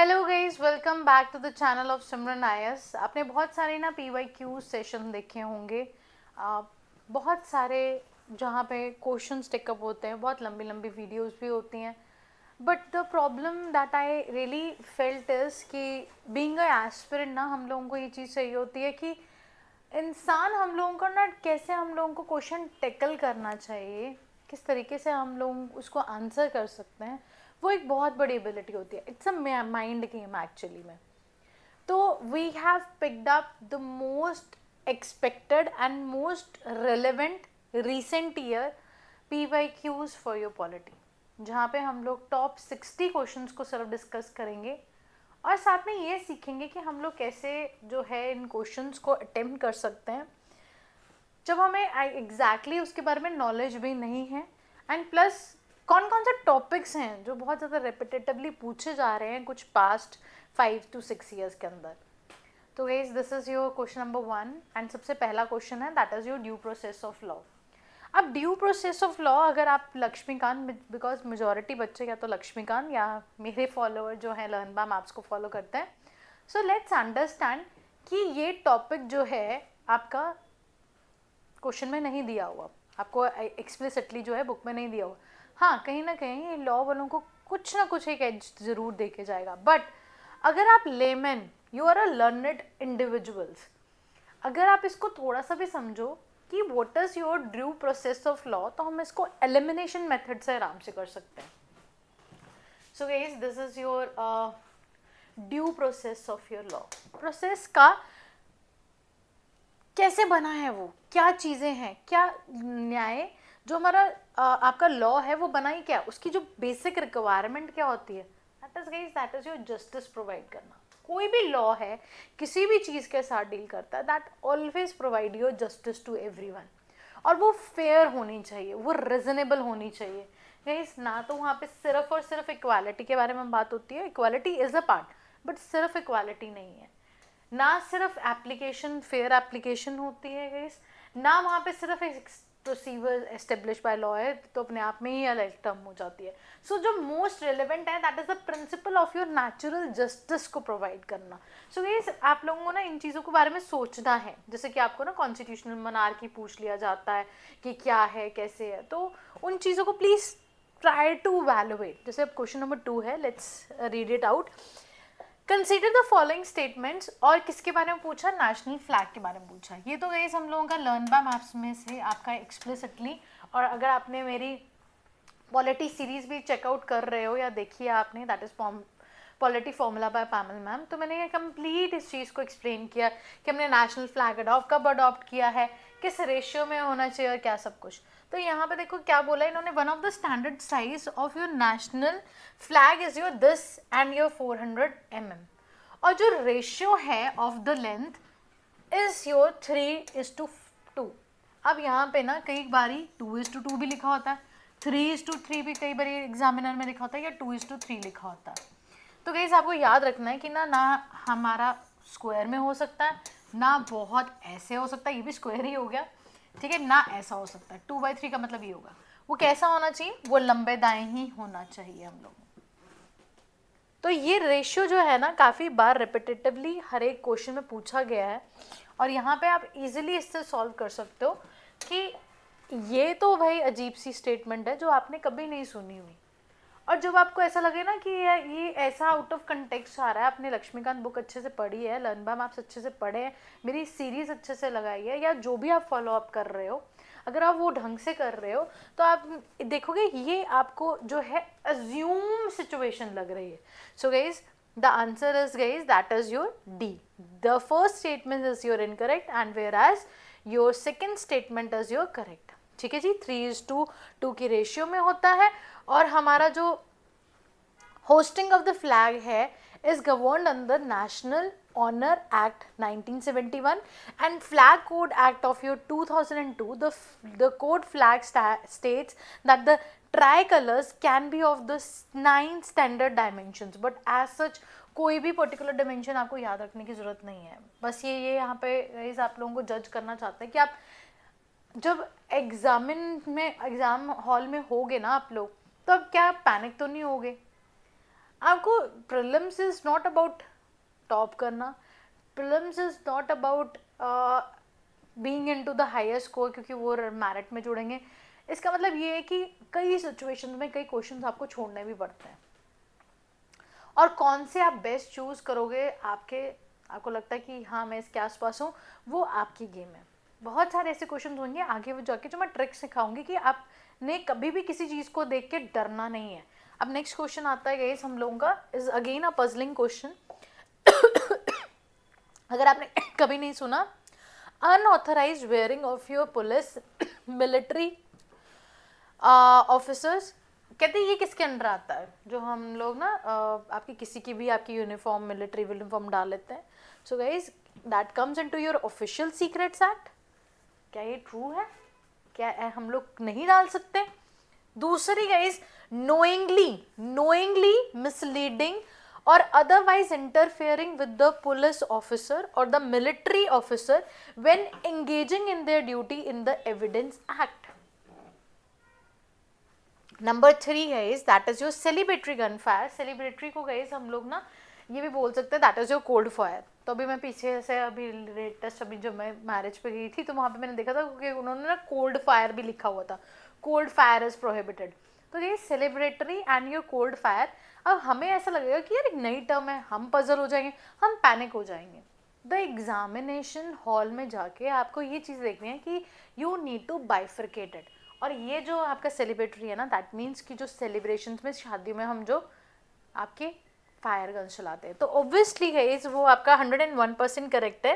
Hello guys, welcome back to the channel of Simran IAS. आपने बहुत सारे ना PYQ सेशन देखे होंगे। आ, बहुत सारे जहाँ पे क्वेश्चंस टेकअप होते हैं, बहुत लंबी लंबी वीडियोस भी होती हैं। But the problem that I really felt is कि बीइंग अ एस्पिरेंट ना हम लोगों को ये चीज़ चाहिए होती है कि इंसान हम लोगों को ना कैसे हम लोगों को क्वेश्चन टैकल करना चाहिए, किस तरीके से हम लोग उसको आंसर कर सकते हैं, वो एक बहुत बड़ी एबिलिटी होती है। It's a mind game actually में। तो we have picked up the most expected and most relevant recent year PYQs for your polity, जहाँ पे हम लोग टॉप 60 क्वेश्चंस को सिर्फ डिस्कस करेंगे और साथ में ये सीखेंगे कि हम लोग कैसे जो है इन क्वेश्चंस को अटेम्प्ट कर सकते हैं जब हमें एग्जैक्टली उसके बारे में नॉलेज भी नहीं है। एंड प्लस कौन कौन से टॉपिक्स हैं जो बहुत ज़्यादा रेपिटेटिवली पूछे जा रहे हैं कुछ पास्ट 5 to 6 ईयर्स के अंदर। तो guys, this is your question number 1 and सबसे पहला क्वेश्चन है, that is your due process of law. अब ड्यू प्रोसेस ऑफ लॉ अगर आप लक्ष्मीकांत, बिकॉज मेजोरिटी बच्चे या तो लक्ष्मीकांत या मेरे फॉलोअर जो हैं लर्न बाय मैप्स को फॉलो करते हैं, सो लेट्स अंडरस्टैंड कि ये टॉपिक जो है आपका क्वेश्चन में नहीं दिया हुआ, आपको एक्सप्लिसिटली जो है बुक में नहीं दिया हुआ। हाँ, कहीं ना कहीं ये लॉ वालों को कुछ ना कुछ एक एज ज़रूर दे के जाएगा। बट अगर आप layman, you are a learned individuals, अगर आप इसको थोड़ा सा भी समझो कि what is your due process of law, तो हम इसको एलिमिनेशन मेथड से आराम से कर सकते हैं। So guys, this is your due process of your law. Process का कैसे बना है, वो क्या चीज़ें हैं, क्या न्याय जो हमारा आपका लॉ है वो बना ही क्या, उसकी जो बेसिक रिक्वायरमेंट क्या होती है, that is your justice provide करना। कोई भी लॉ है किसी भी चीज़ के साथ डील करता है, that always provide your justice to everyone. और वो फेयर होनी चाहिए, वो रिजनेबल होनी चाहिए। गाइस, ना तो वहाँ पे सिर्फ और सिर्फ इक्वालिटी के बारे में बात होती है, equality is a part, but सिर्फ इक्वालिटी नहीं है। ना सिर्फ एप्लीकेशन, फेयर एप्लीकेशन होती है गाइस, ना वहाँ पे सिर्फ एक प्रोसीजर एस्टेब्लिश बाय लॉ है, तो अपने आप में ही अलग टर्म हो जाती है। सो जो मोस्ट रिलेवेंट है, that is the principle of your natural justice को प्रोवाइड करना। सो गाइस, आप लोगों को ना इन चीज़ों के बारे में सोचना है। जैसे कि आपको ना कॉन्स्टिट्यूशनल मोनार्की पूछ लिया जाता है कि क्या है, कैसे है, तो उन चीज़ों को प्लीज़ ट्राई टू वैल्यूएट। जैसे अब क्वेश्चन नंबर 2 है, let's read it out. Consider the following statements, और किसके बारे में पूछा, नेशनल फ्लैग के बारे में पूछा। ये तो गाइस हम लोगों का लर्न बाय मैप्स में से आपका एक्सप्लिसिटली, और अगर आपने मेरी पॉलिटी सीरीज भी चेकआउट कर रहे हो या देखी है आपने, that is polity formula by पैमल मैम, तो मैंने ये कंप्लीट इस चीज़ को एक्सप्लेन किया कि हमने नेशनल फ्लैग अडॉप्ट कब अडॉप्ट किया है, किस रेशियो में होना चाहिए और क्या सब कुछ। तो यहाँ पे देखो क्या बोला इन्होंने, one of the standard size of your national flag is your this and your 400 mm, और जो रेशियो है of the length is your 3:2। अब यहाँ पे ना कई बारी 2:2 भी लिखा होता है, 3:3 भी कई बारी एग्जामिनर में लिखा होता है, या 2:3 लिखा होता है। तो गाइस, आपको याद रखना है कि ना हमारा स्क्वायर में हो सकता है, ना बहुत ऐसे हो सकता है, ये भी स्क्वायर ही हो गया, ठीक है, ना ऐसा हो सकता है। 2/3 का मतलब ये होगा, वो कैसा होना चाहिए, वो लंबे दाएं ही होना चाहिए हम लोग। तो ये रेशियो जो है ना काफ़ी बार रिपीटेटिवली हर एक क्वेश्चन में पूछा गया है, और यहाँ पे आप इजीली इससे सॉल्व कर सकते हो कि ये तो भाई अजीब सी स्टेटमेंट है जो आपने कभी नहीं सुनी हुई। और जब आपको ऐसा लगे ना कि ये ऐसा आउट ऑफ कंटेक्स्ट आ रहा है, आपने लक्ष्मीकांत बुक अच्छे से पढ़ी है, लर्न बाय मैप्स अच्छे से पढ़े हैं, मेरी सीरीज अच्छे से लगाई है, या जो भी आप फॉलो अप कर रहे हो, अगर आप वो ढंग से कर रहे हो तो आप देखोगे ये आपको जो है अज्यूम सिचुएशन लग रही है। So guys, the answer is guys that is your D, the first statement is your incorrect and whereas your second statement is your correct. ठीक है जी, 3:2 की रेशियो में होता है, और हमारा जो होस्टिंग ऑफ द फ्लैग है is governed under National Honor Act 1971 and Flag Code Act of your 2002. The code flag states that the tricolors can be of the 9 standard dimensions, but as such कोई भी particular dimension आपको याद रखने की ज़रूरत नहीं है। बस ये यहाँ पे गाइस आप लोगों को जज करना चाहते हैं कि आप जब एग्जाम हॉल में होगे ना आप लोग, तो अब क्या पैनिक तो नहीं होगे। आपको prelims is not about top करना, prelims is not about being into the higher score क्योंकि वो मेरिट में जुड़ेंगे। इसका मतलब ये है कि कई सिचुएशंस में कई क्वेश्चंस आपको छोड़ने भी पड़ते हैं, और कौन से आप बेस्ट चूज करोगे, आपको लगता है कि हाँ मैं इसके आसपास हूँ, वो आपकी गेम है। बहुत सारे ऐसे क्वेश्चन होंगे आगे वो जाके जो मैं ट्रिक सिखाऊंगी कि आपने कभी भी किसी चीज़ को देख के डरना नहीं है। अब नेक्स्ट क्वेश्चन आता है गाइस हम लोगों का, is again a puzzling question. अगर आपने कभी नहीं सुना, unauthorised wearing of your police military officers, कहते हैं ये किसके अंडर आता है? जो हम लोग ना आपकी किसी की भी आपकी यूनिफॉर्म मिलिट्री यूनिफॉर्म डाल लेते हैं। So guys that comes into your official secrets act. क्या ये ट्रू है? क्या हम लोग नहीं डाल सकते? दूसरी guys, knowingly misleading or otherwise interfering with the police officer or the military officer when engaging in their duty in the Evidence Act. Number 3 guys that is your celebratory gun fire. Celebratory को guys हम लोग ना ये भी बोल सकते हैं that is your cold fire. तो अभी मैं पीछे से अभी लेटेस्ट अभी जब मैं मैरिज पे गई थी तो वहाँ पे मैंने देखा था क्योंकि उन्होंने ना कोल्ड फायर भी लिखा हुआ था, कोल्ड फायर इज प्रोहिबिटेड। तो ये celebratory and your cold fire. अब हमें ऐसा लगेगा कि यार एक नई टर्म है, हम पजल हो जाएंगे, हम पैनिक हो जाएंगे। द एग्जामिनेशन हॉल में जाके आपको ये चीज़ देखनी है कि यू नीड टू बाइफर्केटेड। और ये जो आपका सेलिब्रेटरी है ना, दैट मीन्स कि जो सेलिब्रेशंस में शादी में हम जो आपके फायर गन चलाते हैं, तो ऑब्वियसली गाइस वो आपका 101% करेक्ट है।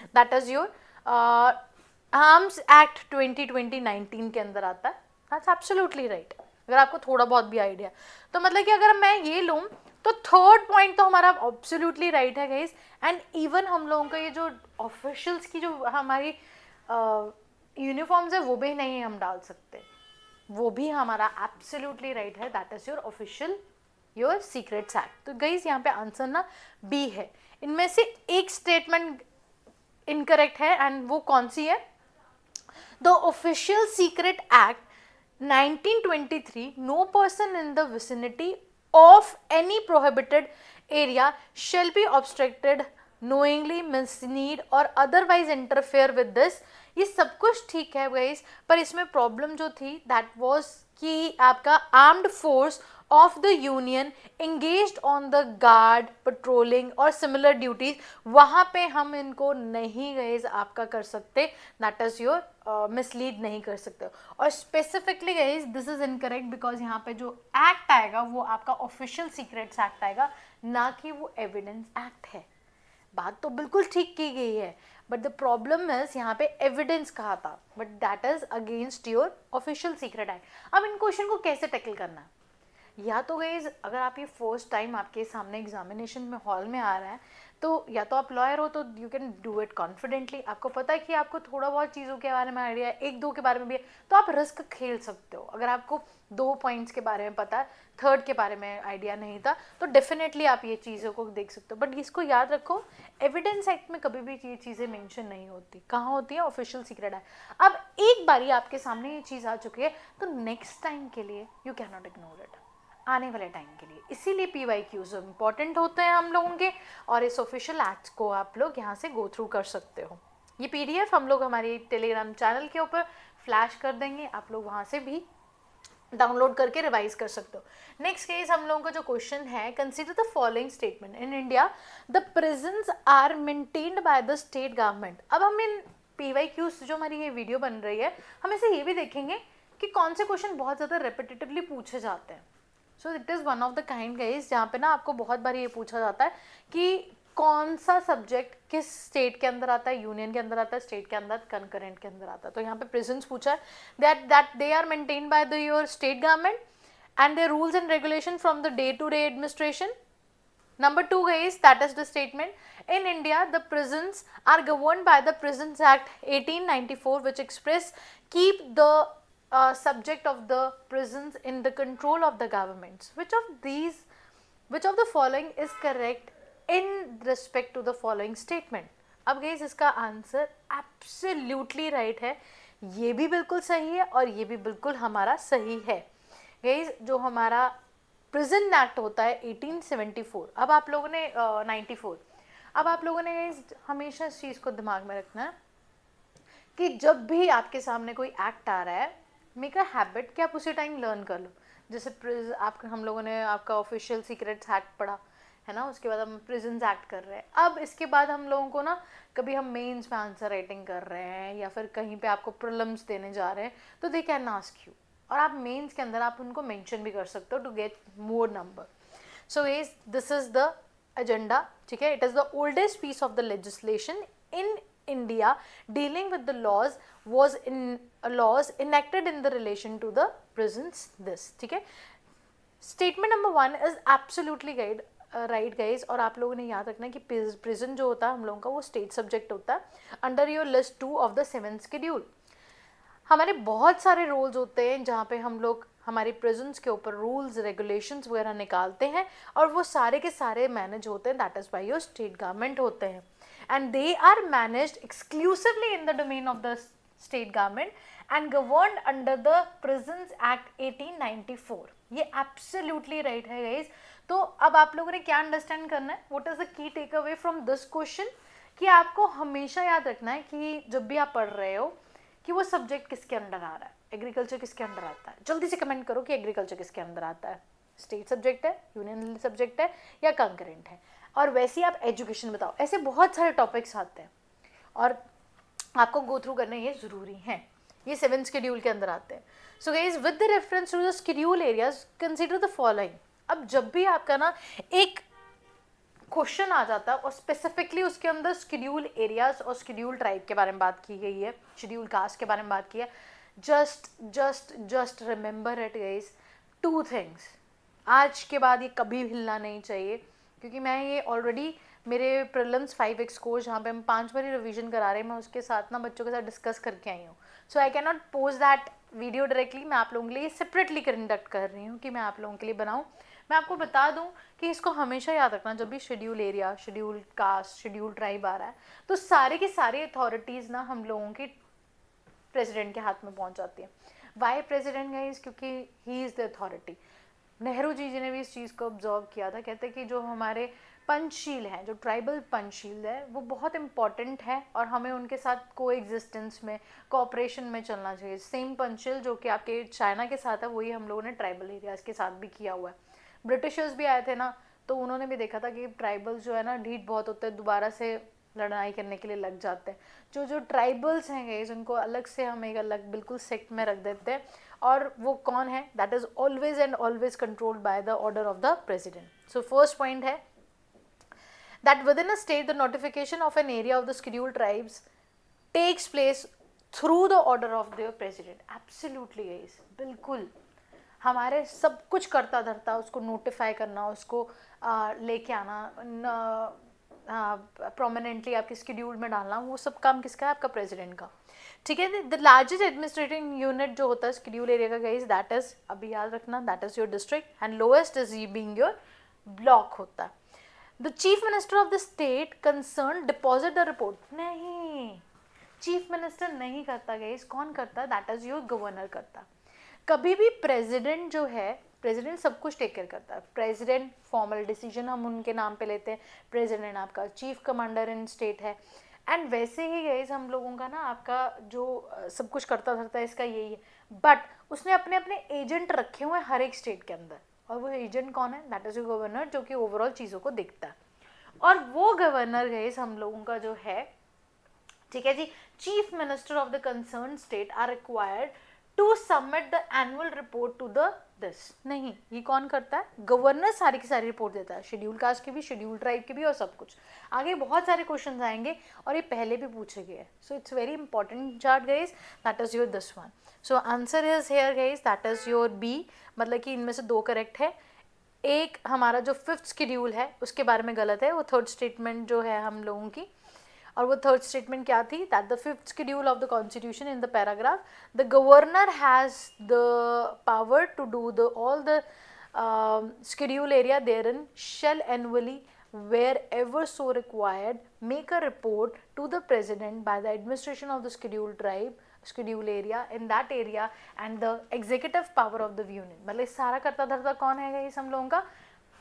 That is your arms act 2019 के अंदर आता है। दैट्स एब्सोल्युटली राइट, अगर आपको थोड़ा बहुत भी आइडिया। तो मतलब कि अगर मैं ये लूँ तो थर्ड पॉइंट तो हमारा एब्सोल्युटली राइट है गाइस। एंड इवन हम लोगों का ये जो ऑफिशियल्स की जो हमारी यूनिफॉर्म्स है वो भी नहीं हम डाल सकते, वो भी हमारा एब्सोल्युटली राइट है। That is your official your secrets act. तो गाइस यहाँ पे आंसर ना बी है। इनमें से एक स्टेटमेंट इनकरेक्ट है एंड वो कौन सी है? The official secret act 1923, no person in the vicinity of any prohibited area shall be obstructed, knowingly mislead or otherwise interfere with this। ये सब कुछ ठीक है गाइस, पर इसमें प्रॉब्लम जो थी दैट वाज कि आपका armed force of the union engaged on the guard patrolling और सिमिलर ड्यूटीज, वहाँ पे हम इनको नहीं गाइस आपका कर सकते, दैट इज योर मिसलीड नहीं कर सकते। और specifically guys this is incorrect because यहाँ पे जो एक्ट आएगा वो आपका ऑफिशियल सीक्रेट्स एक्ट आएगा, ना कि वो एविडेंस एक्ट है। बात तो बिल्कुल ठीक की गई है, बट द प्रॉब्लम इज यहाँ पे एविडेंस कहा था, but that is against your official secret act. अब इन क्वेश्चन को कैसे टैकल करना है? या तो गाइज अगर आप ये फर्स्ट टाइम आपके सामने एग्जामिनेशन में हॉल में आ रहा है तो या तो आप लॉयर हो तो you can do it confidently, आपको पता है कि आपको थोड़ा बहुत चीज़ों के बारे में आइडिया है, एक दो के बारे में भी है, तो आप रिस्क खेल सकते हो। अगर आपको 2 पॉइंट्स के बारे में पता है, थर्ड के बारे में आइडिया नहीं था, तो डेफिनेटली आप ये चीज़ों को देख सकते हो। बट इसको याद रखो, एविडेंस एक्ट में कभी भी ये चीज़ें मेंशन नहीं होती। कहाँ होती है? ऑफिशियल सीक्रेट है। अब एक बारी आपके सामने ये चीज़ आ चुकी है तो नेक्स्ट टाइम के लिए you can not ignore it, आने वाले टाइम के लिए। इसीलिए PYQs इंपॉर्टेंट होते हैं हम लोगों के, और इस ऑफिशियल एक्ट्स को आप लोग यहाँ से गो थ्रू कर सकते हो। ये PDF हम लोग हमारे टेलीग्राम चैनल के ऊपर फ्लैश कर देंगे, आप लोग वहाँ से भी डाउनलोड करके रिवाइज कर सकते हो। नेक्स्ट केस हम लोगों का जो क्वेश्चन है, consider the following statement. In India the prisons are maintained by the state government. अब हम इन PYQs जो हमारी ये वीडियो बन रही है, हम इसे ये भी देखेंगे कि कौन से क्वेश्चन बहुत ज़्यादा रेपिटेटिवली पूछे जाते हैं। So it is one of the kind guys जहाँ पे ना आपको बहुत बार ये पूछा जाता है कि कौन सा सब्जेक्ट किस स्टेट के अंदर आता है, यूनियन के अंदर आता है, स्टेट के अंदर, कंकरेंट के अंदर आता है। तो यहाँ पे प्रिजन्स पूछा है that they are maintained by the your state government and their rules and regulation from the day to day administration. Number 2 guys, that is the statement. In India, the prisons are governed by the Prisons Act 1894, which express keep the subject of the prisons in the control of the governments. Which of the following is correct in respect to the following statement? अब guys इसका answer absolutely right है, ये भी बिल्कुल सही है और ये भी बिल्कुल हमारा सही है। guys जो हमारा प्रिजन एक्ट होता है 1874। अब आप लोगों ने 94। अब आप लोगों ने हमेशा इस चीज़ को दिमाग में रखना है कि जब भी आपके सामने कोई एक्ट आ रहा है, मेक अ हैबिट कि आप उसी टाइम लर्न कर लो। जैसे आप हम लोगों ने आपका ऑफिशियल सीक्रेट्स एक्ट पढ़ा है ना, उसके बाद हम प्रिजन्स एक्ट कर रहे हैं। अब इसके बाद हम लोगों को ना कभी हम मेंस में आंसर राइटिंग कर रहे हैं या फिर कहीं पे आपको प्रीलिम्स देने जा रहे हैं, तो दे कैन आस्क यू, और आप मेंस के अंदर आप उनको मेंशन भी कर सकते हो to get more number. So this is the agenda, ठीक है। It is the oldest piece of the legislation in India dealing with the laws enacted in the relation to the prisons this, ठीक है। Statement number 1 is absolutely right guys, और आप लोगों ने याद रखना है कि प्रिजन जो होता है हम लोगों का वो स्टेट सब्जेक्ट होता है under your list 2 of the 7th schedule. हमारे बहुत सारे रूल्स होते हैं जहाँ पे हम लोग हमारी प्रिजन्स के ऊपर रूल्स रेगुलेशंस वगैरह निकालते हैं, और वो सारे के सारे मैनेज होते हैं, that is by your state government होते हैं, and they are managed exclusively in the domain of the state government and governed under the Prisons Act 1894। ये absolutely right है guys। तो अब आप लोगों ने क्या अंडरस्टैंड करना है, what is the key takeaway from this question, कि आपको हमेशा याद रखना है कि जब भी आप पढ़ रहे हो कि वो सब्जेक्ट किसके अंडर आ रहा है। एग्रीकल्चर किसके अंडर आता है, जल्दी से कमेंट करो कि एग्रीकल्चर किसके अंदर आता है, स्टेट सब्जेक्ट है, यूनियन सब्जेक्ट है, या कंकरेंट है। और वैसे ही आप एजुकेशन बताओ, ऐसे बहुत सारे टॉपिक्स आते हैं और आपको गो थ्रू करने ये ज़रूरी हैं, ये 7th शेड्यूल के अंदर आते हैं। So guys with the reference to the schedule areas consider the following. अब जब भी आपका ना एक क्वेश्चन आ जाता है और स्पेसिफिकली उसके अंदर शेड्यूल एरियाज और शेड्यूल ट्राइब के बारे में बात की गई है, शेड्यूल कास्ट के बारे में बात की है, just remember it guys, 2 things. आज के बाद ये कभी हिलना नहीं चाहिए, क्योंकि मैं ये ऑलरेडी मेरे प्रीलिम्स 5x कोर्स जहाँ पे हम 5 बार रिवीजन करा रहे हैं, मैं उसके साथ ना बच्चों के साथ डिस्कस करके आई हूँ। So I can not post that video directly, मैं आप लोगों के लिए सेपरेटली कंडक्ट कर रही हूँ कि मैं आप लोगों के लिए बनाऊँ। मैं आपको बता दूँ कि इसको हमेशा याद रखना, जब भी schedule area, schedule caste, schedule tribe आ रहा है, तो सारे के सारे अथॉरिटीज़ ना हम लोगों की प्रेसिडेंट के हाथ में पहुँच जाती है। वाई प्रेसिडेंट गाइस, क्योंकि he is the authority. Nehru ji ने भी इस चीज़ को ऑब्जर्व किया था, कहते कि जो हमारे पंचशील हैं, जो ट्राइबल पंचशील है, वो बहुत इंपॉर्टेंट है और हमें उनके साथ को एग्जिस्टेंस में, कोऑपरेशन में चलना चाहिए। सेम पंचशील जो कि आपके चाइना के साथ है, वही हम लोगों ने ट्राइबल एरियाज़ के साथ भी किया हुआ है। ब्रिटिशर्स भी आए थे ना, तो उन्होंने भी देखा था कि ट्राइबल जो है ना ढीठ बहुत होते हैं, दोबारा से लड़ाई करने के लिए लग जाते हैं। जो ट्राइबल्स हैं गाइस, उनको अलग से हम एक अलग बिल्कुल सेक्ट में रख देते हैं, और वो कौन है, that is always and always controlled by the order of the president. So first point है that within a state the notification of an area of the scheduled tribes takes place through the order of the president. Absolutely guys, बिल्कुल हमारे सब कुछ करता धरता उसको notify करना, उसको लेके आना, प्रोमिनेंटली आपके शेड्यूल में डालना, वो सब काम किसका है, आपका प्रेसिडेंट का, ठीक है। द लार्जेस्ट एडमिनिस्ट्रेटिव यूनिट जो होता है शेड्यूल एरिया का गाइस, दैट इज, अभी याद रखना, that is your district, and lowest is being your block होता है। The chief minister of the state concern deposit the report. नहीं, चीफ मिनिस्टर नहीं करता गाइस, कौन करता है, दैट इज योर गवर्नर करता। कभी भी प्रेसिडेंट जो है, प्रेसिडेंट सब कुछ टेक केयर करता है। प्रेसिडेंट फॉर्मल डिसीजन हम उनके नाम पे लेते हैं, प्रेसिडेंट आपका चीफ कमांडर इन स्टेट है, एंड वैसे ही गाइस हम लोगों का ना आपका जो सब कुछ करता धरता है इसका यही है, बट उसने अपने अपने एजेंट रखे हुए हैं हर एक स्टेट के अंदर, और वो एजेंट कौन है, दैट इज योर गवर्नर, जो कि ओवरऑल चीज़ों को देखता है। और वो गवर्नर गाइस हम लोगों का जो है, ठीक है जी, chief minister of the concern state are required to submit the annual report to the this. नहीं, ये कौन करता है, गवर्नर सारी की सारी रिपोर्ट देता है, शेड्यूल कास्ट की भी, शेड्यूल ट्राइब की भी, और सब कुछ। आगे बहुत सारे क्वेश्चंस आएंगे और ये पहले भी पूछे गए, so it's very important chart guys, that is your this one. So answer is here guys, that is your B, मतलब कि इनमें से 2 करेक्ट है। एक हमारा जो 5th शेड्यूल है उसके बारे में गलत है, वो 3rd स्टेटमेंट जो है हम लोगों की, और वो 3rd स्टेटमेंट क्या थी, that the 5th schedule of the constitution in the paragraph the governor has the power to do the all the schedule area therein shall annually wherever so required make a report to the president by the administration of the scheduled tribe schedule area in that area and the executive power of the union. मतलब सारा करता धरता कौन है इस हम लोगों का,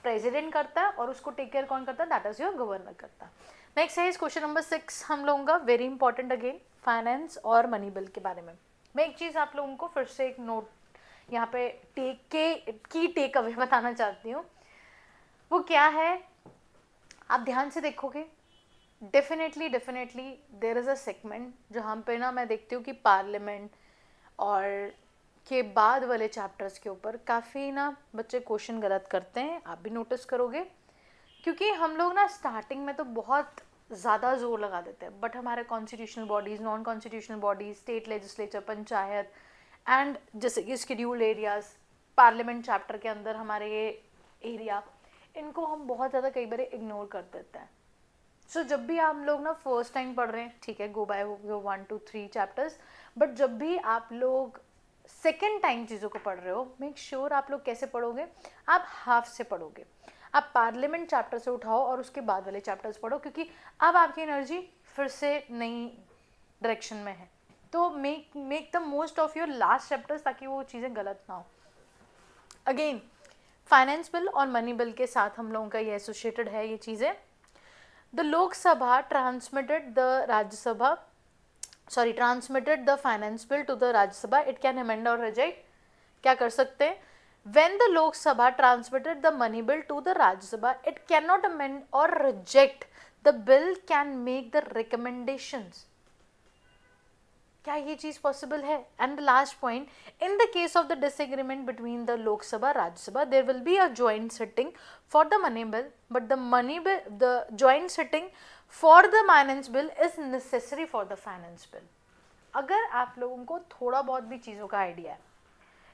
प्रेसिडेंट करता है, और उसको टेक केयर कौन करता है, दैट इज योर गवर्नर करता है। नेक्स्ट है क्वेश्चन नंबर 6 हम लोगों का, वेरी इंपॉर्टेंट अगेन, फाइनेंस और मनी बिल के बारे में। मैं एक चीज़ आप लोगों को फिर से एक नोट यहाँ पे टेक अवे बताना चाहती हूँ। वो क्या है, आप ध्यान से देखोगे, definitely there is a segment जहाँ पे ना मैं देखती हूँ कि पार्लियामेंट और के बाद वाले चैप्टर्स के ऊपर काफ़ी ना बच्चे क्वेश्चन गलत करते हैं, आप भी नोटिस करोगे, क्योंकि हम लोग ना स्टार्टिंग में तो बहुत ज़्यादा जोर लगा देते हैं, बट हमारे constitutional bodies, non constitutional bodies, state legislature, panchayat and जैसे कि शेड्यूल्ड एरियाज़, पार्लियामेंट चैप्टर के अंदर हमारे ये एरिया, इनको हम बहुत ज़्यादा कई बार इग्नोर कर देते हैं। सो जब भी आप लोग ना फर्स्ट टाइम पढ़ रहे हैं, ठीक है, गो बाय 1 to 3 चैप्टर्स, बट जब भी आप लोग सेकेंड टाइम चीज़ों को पढ़ रहे हो, मेक श्योर आप लोग कैसे पढ़ोगे, आप हाफ से पढ़ोगे। आप पार्लियामेंट चैप्टर से उठाओ और उसके बाद वाले चैप्टर्स पढ़ो, क्योंकि अब आपकी एनर्जी फिर से नई डायरेक्शन में है। तो make the most of your last chapters, ताकि वो चीज़ें गलत ना हो। अगेन फाइनेंस बिल और मनी बिल के साथ हम लोगों का ये एसोसिएटेड है ये चीज़ें। द लोक सभा transmitted the finance bill to the Rajya Sabha. It can amend or reject. क्या कर सकते हैं, when the Lok Sabha transmitted the money bill to the Rajya Sabha, it cannot amend or reject. The bill can make the recommendations. क्या ये चीज़ possible है? And the last point, in the case of the disagreement between the Lok Sabha Rajya Sabha, there will be a joint sitting for the money bill, but the joint sitting for the finance bill is necessary for the finance bill. अगर आप लोगों को थोड़ा बहुत भी चीज़ों का idea है,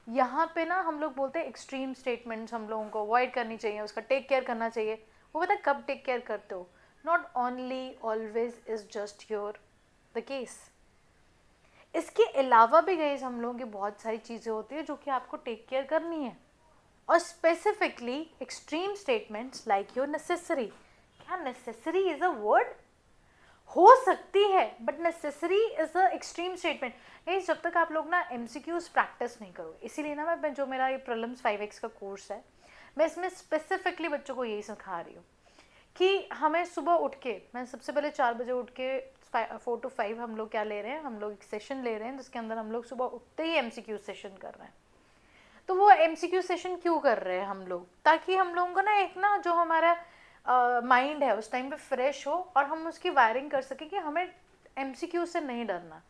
यहाँ पे ना हम लोग बोलते हैं एक्सट्रीम स्टेटमेंट्स हम लोगों को अवॉइड करनी चाहिए, उसका टेक केयर करना चाहिए। वो पता है कब टेक केयर करते हो, not only always is just your the case. इसके अलावा भी गई हम लोगों की बहुत सारी चीज़ें होती है जो कि आपको टेक केयर करनी है, और specifically extreme statements like your necessary. क्या नेसेसरी इज अ वर्ड? हो सकती है, but necessary is a extreme statement. नहीं, जब तक आप लोग ना एमसीक्यूज प्रैक्टिस नहीं करोगे, इसीलिए ना मैं जो मेरा ये प्रीलिम्स 5x का कोर्स है, मैं इसमें स्पेसिफिकली बच्चों को यही सिखा रही हूँ कि हमें सुबह उठ के, मैं सबसे पहले 4 बजे उठ के 4 to 5 हम लोग क्या ले रहे हैं, हम लोग एक सेशन ले रहे हैं जिसके अंदर हम लोग सुबह उठते ही एमसीक्यू सेशन कर रहे हैं। तो वो एमसीक्यू सेशन क्यों कर रहे हैं हम लोग, ताकि हम लोगों को ना एक ना जो हमारा माइंड है उस टाइम पे फ्रेश हो, और हम उसकी वायरिंग कर सकें कि हमें एमसीक्यू से नहीं डरना,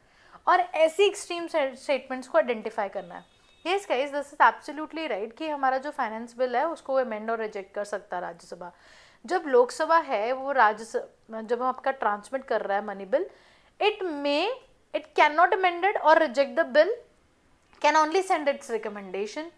और ऐसी एक्सट्रीम स्टेटमेंट्स को आइडेंटिफाई करना है। Yes guys, this is absolutely right कि हमारा जो फाइनेंस बिल है उसको अमेंड और रिजेक्ट कर सकता है राज्यसभा। जब लोकसभा है वो जब आपका ट्रांसमिट कर रहा है money bill, it can not amended और reject the bill, can only send its recommendation.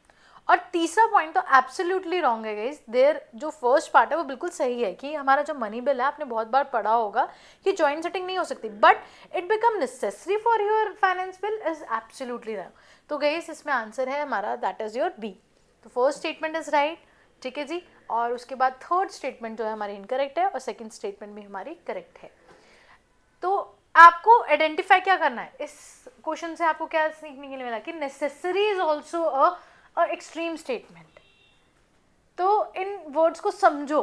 और तीसरा पॉइंट तो एब्सोल्युटली रॉन्ग है गाइस, देयर जो फर्स्ट पार्ट है वो बिल्कुल सही है कि हमारा जो मनी बिल है, आपने बहुत बार पढ़ा होगा कि जॉइंट सेटिंग नहीं हो सकती, but it become necessary for your finance bill is absolutely wrong. तो गाइस इसमें आंसर है हमारा, दैट इज योर बी। तो फर्स्ट स्टेटमेंट इज राइट, ठीक है जी, और उसके बाद थर्ड स्टेटमेंट जो है हमारी इनकरेक्ट है, और सेकंड स्टेटमेंट भी हमारी करेक्ट है। तो आपको आइडेंटिफाई क्या करना है इस क्वेश्चन से, आपको क्या सीखने के लिए मिला कि necessary is also a extreme statement. तो इन वर्ड्स को समझो,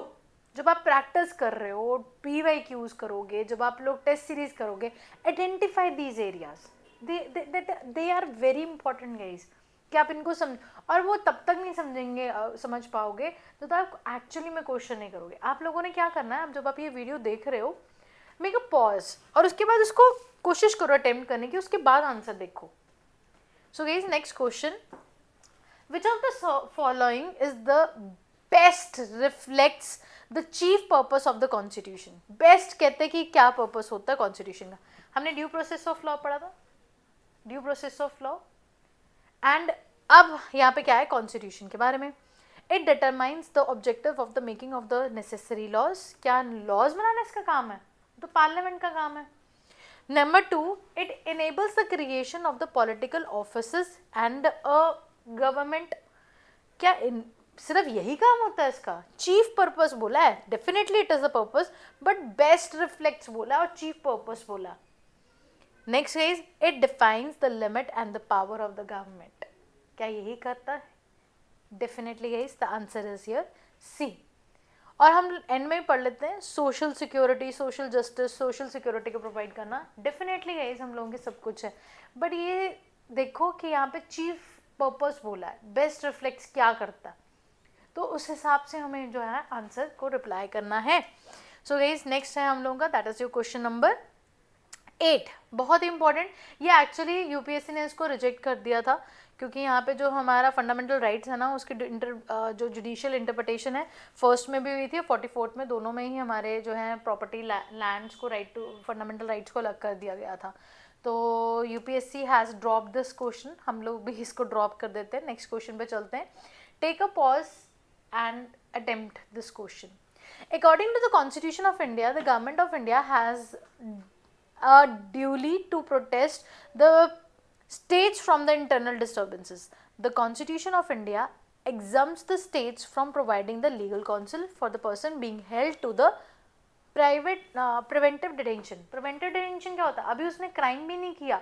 जब आप प्रैक्टिस कर रहे हो, PYQs करोगे, जब आप लोग टेस्ट सीरीज करोगे, identify these areas, they are very important guys, कि आप इनको समझ, और वो तब तक नहीं समझेंगे समझ पाओगे तो आप एक्चुअली में क्वेश्चन नहीं करोगे। आप लोगों ने क्या करना है, अब जब आप ये वीडियो देख रहे हो, मेक अ पॉज, और उसके बाद उसको कोशिश करो अटेम्प्ट करने की, उसके बाद आंसर देखो। So guys next question, which of the following is the best reflects the chief purpose of the constitution? Best कहते हैं कि क्या पर्पस होता है कॉन्स्टिट्यूशन का। हमने ड्यू प्रोसेस ऑफ लॉ पढ़ा था, due process of law, and अब यहाँ पे क्या है कॉन्स्टिट्यूशन के बारे में। It determines the objective of the making of the necessary laws. क्या लॉज बनाना इसका काम है? तो पार्लियामेंट का काम है। Number 2, it enables the creation of the political offices and a government. क्या सिर्फ यही काम होता है इसका? चीफ पर्पस बोला है, definitely it is a purpose, but best reflects बोला और चीफ पर्पस बोला। Next guys, it defines the limit and the power of the government. क्या यही करता है? Definitely guys the answer is here C. और हम एंड में ही पढ़ लेते हैं, social security, social justice, social security को प्रोवाइड करना। डेफिनेटली गाइस हम लोगों के सब कुछ है, बट ये देखो कि यहाँ पे चीफ पर्पस बोला है, बेस्ट रिफ्लेक्ट्स क्या करता है, तो उस हिसाब से हमें जो है आंसर को रिप्लाई करना है। सो गाइस नेक्स्ट है हम लोगों का, that is your question number 8। बहुत इंपॉर्टेंट, ये एक्चुअली यूपीएससी ने इसको रिजेक्ट कर दिया था, क्योंकि यहाँ पे जो हमारा फंडामेंटल राइट्स है ना, उसकी जो जुडिशियल इंटरप्रिटेशन है, फर्स्ट में भी हुई थी, 44th में, दोनों में ही हमारे जो है प्रॉपर्टी लैंड्स को, राइट टू फंडामेंटल राइट्स को अलग कर दिया गया था। तो UPSC has drop this question, हम लोग भी इसको ड्रॉप कर देते हैं। नेक्स्ट क्वेश्चन पे चलते हैं। Take a pause and attempt this question. According to the Constitution of India, the government of India has duly to protest the states from the internal disturbances. The Constitution of India exempts the states from providing the legal counsel for the person being held to the private preventive detention. Preventive detention क्या होता है? अभी उसने crime भी नहीं किया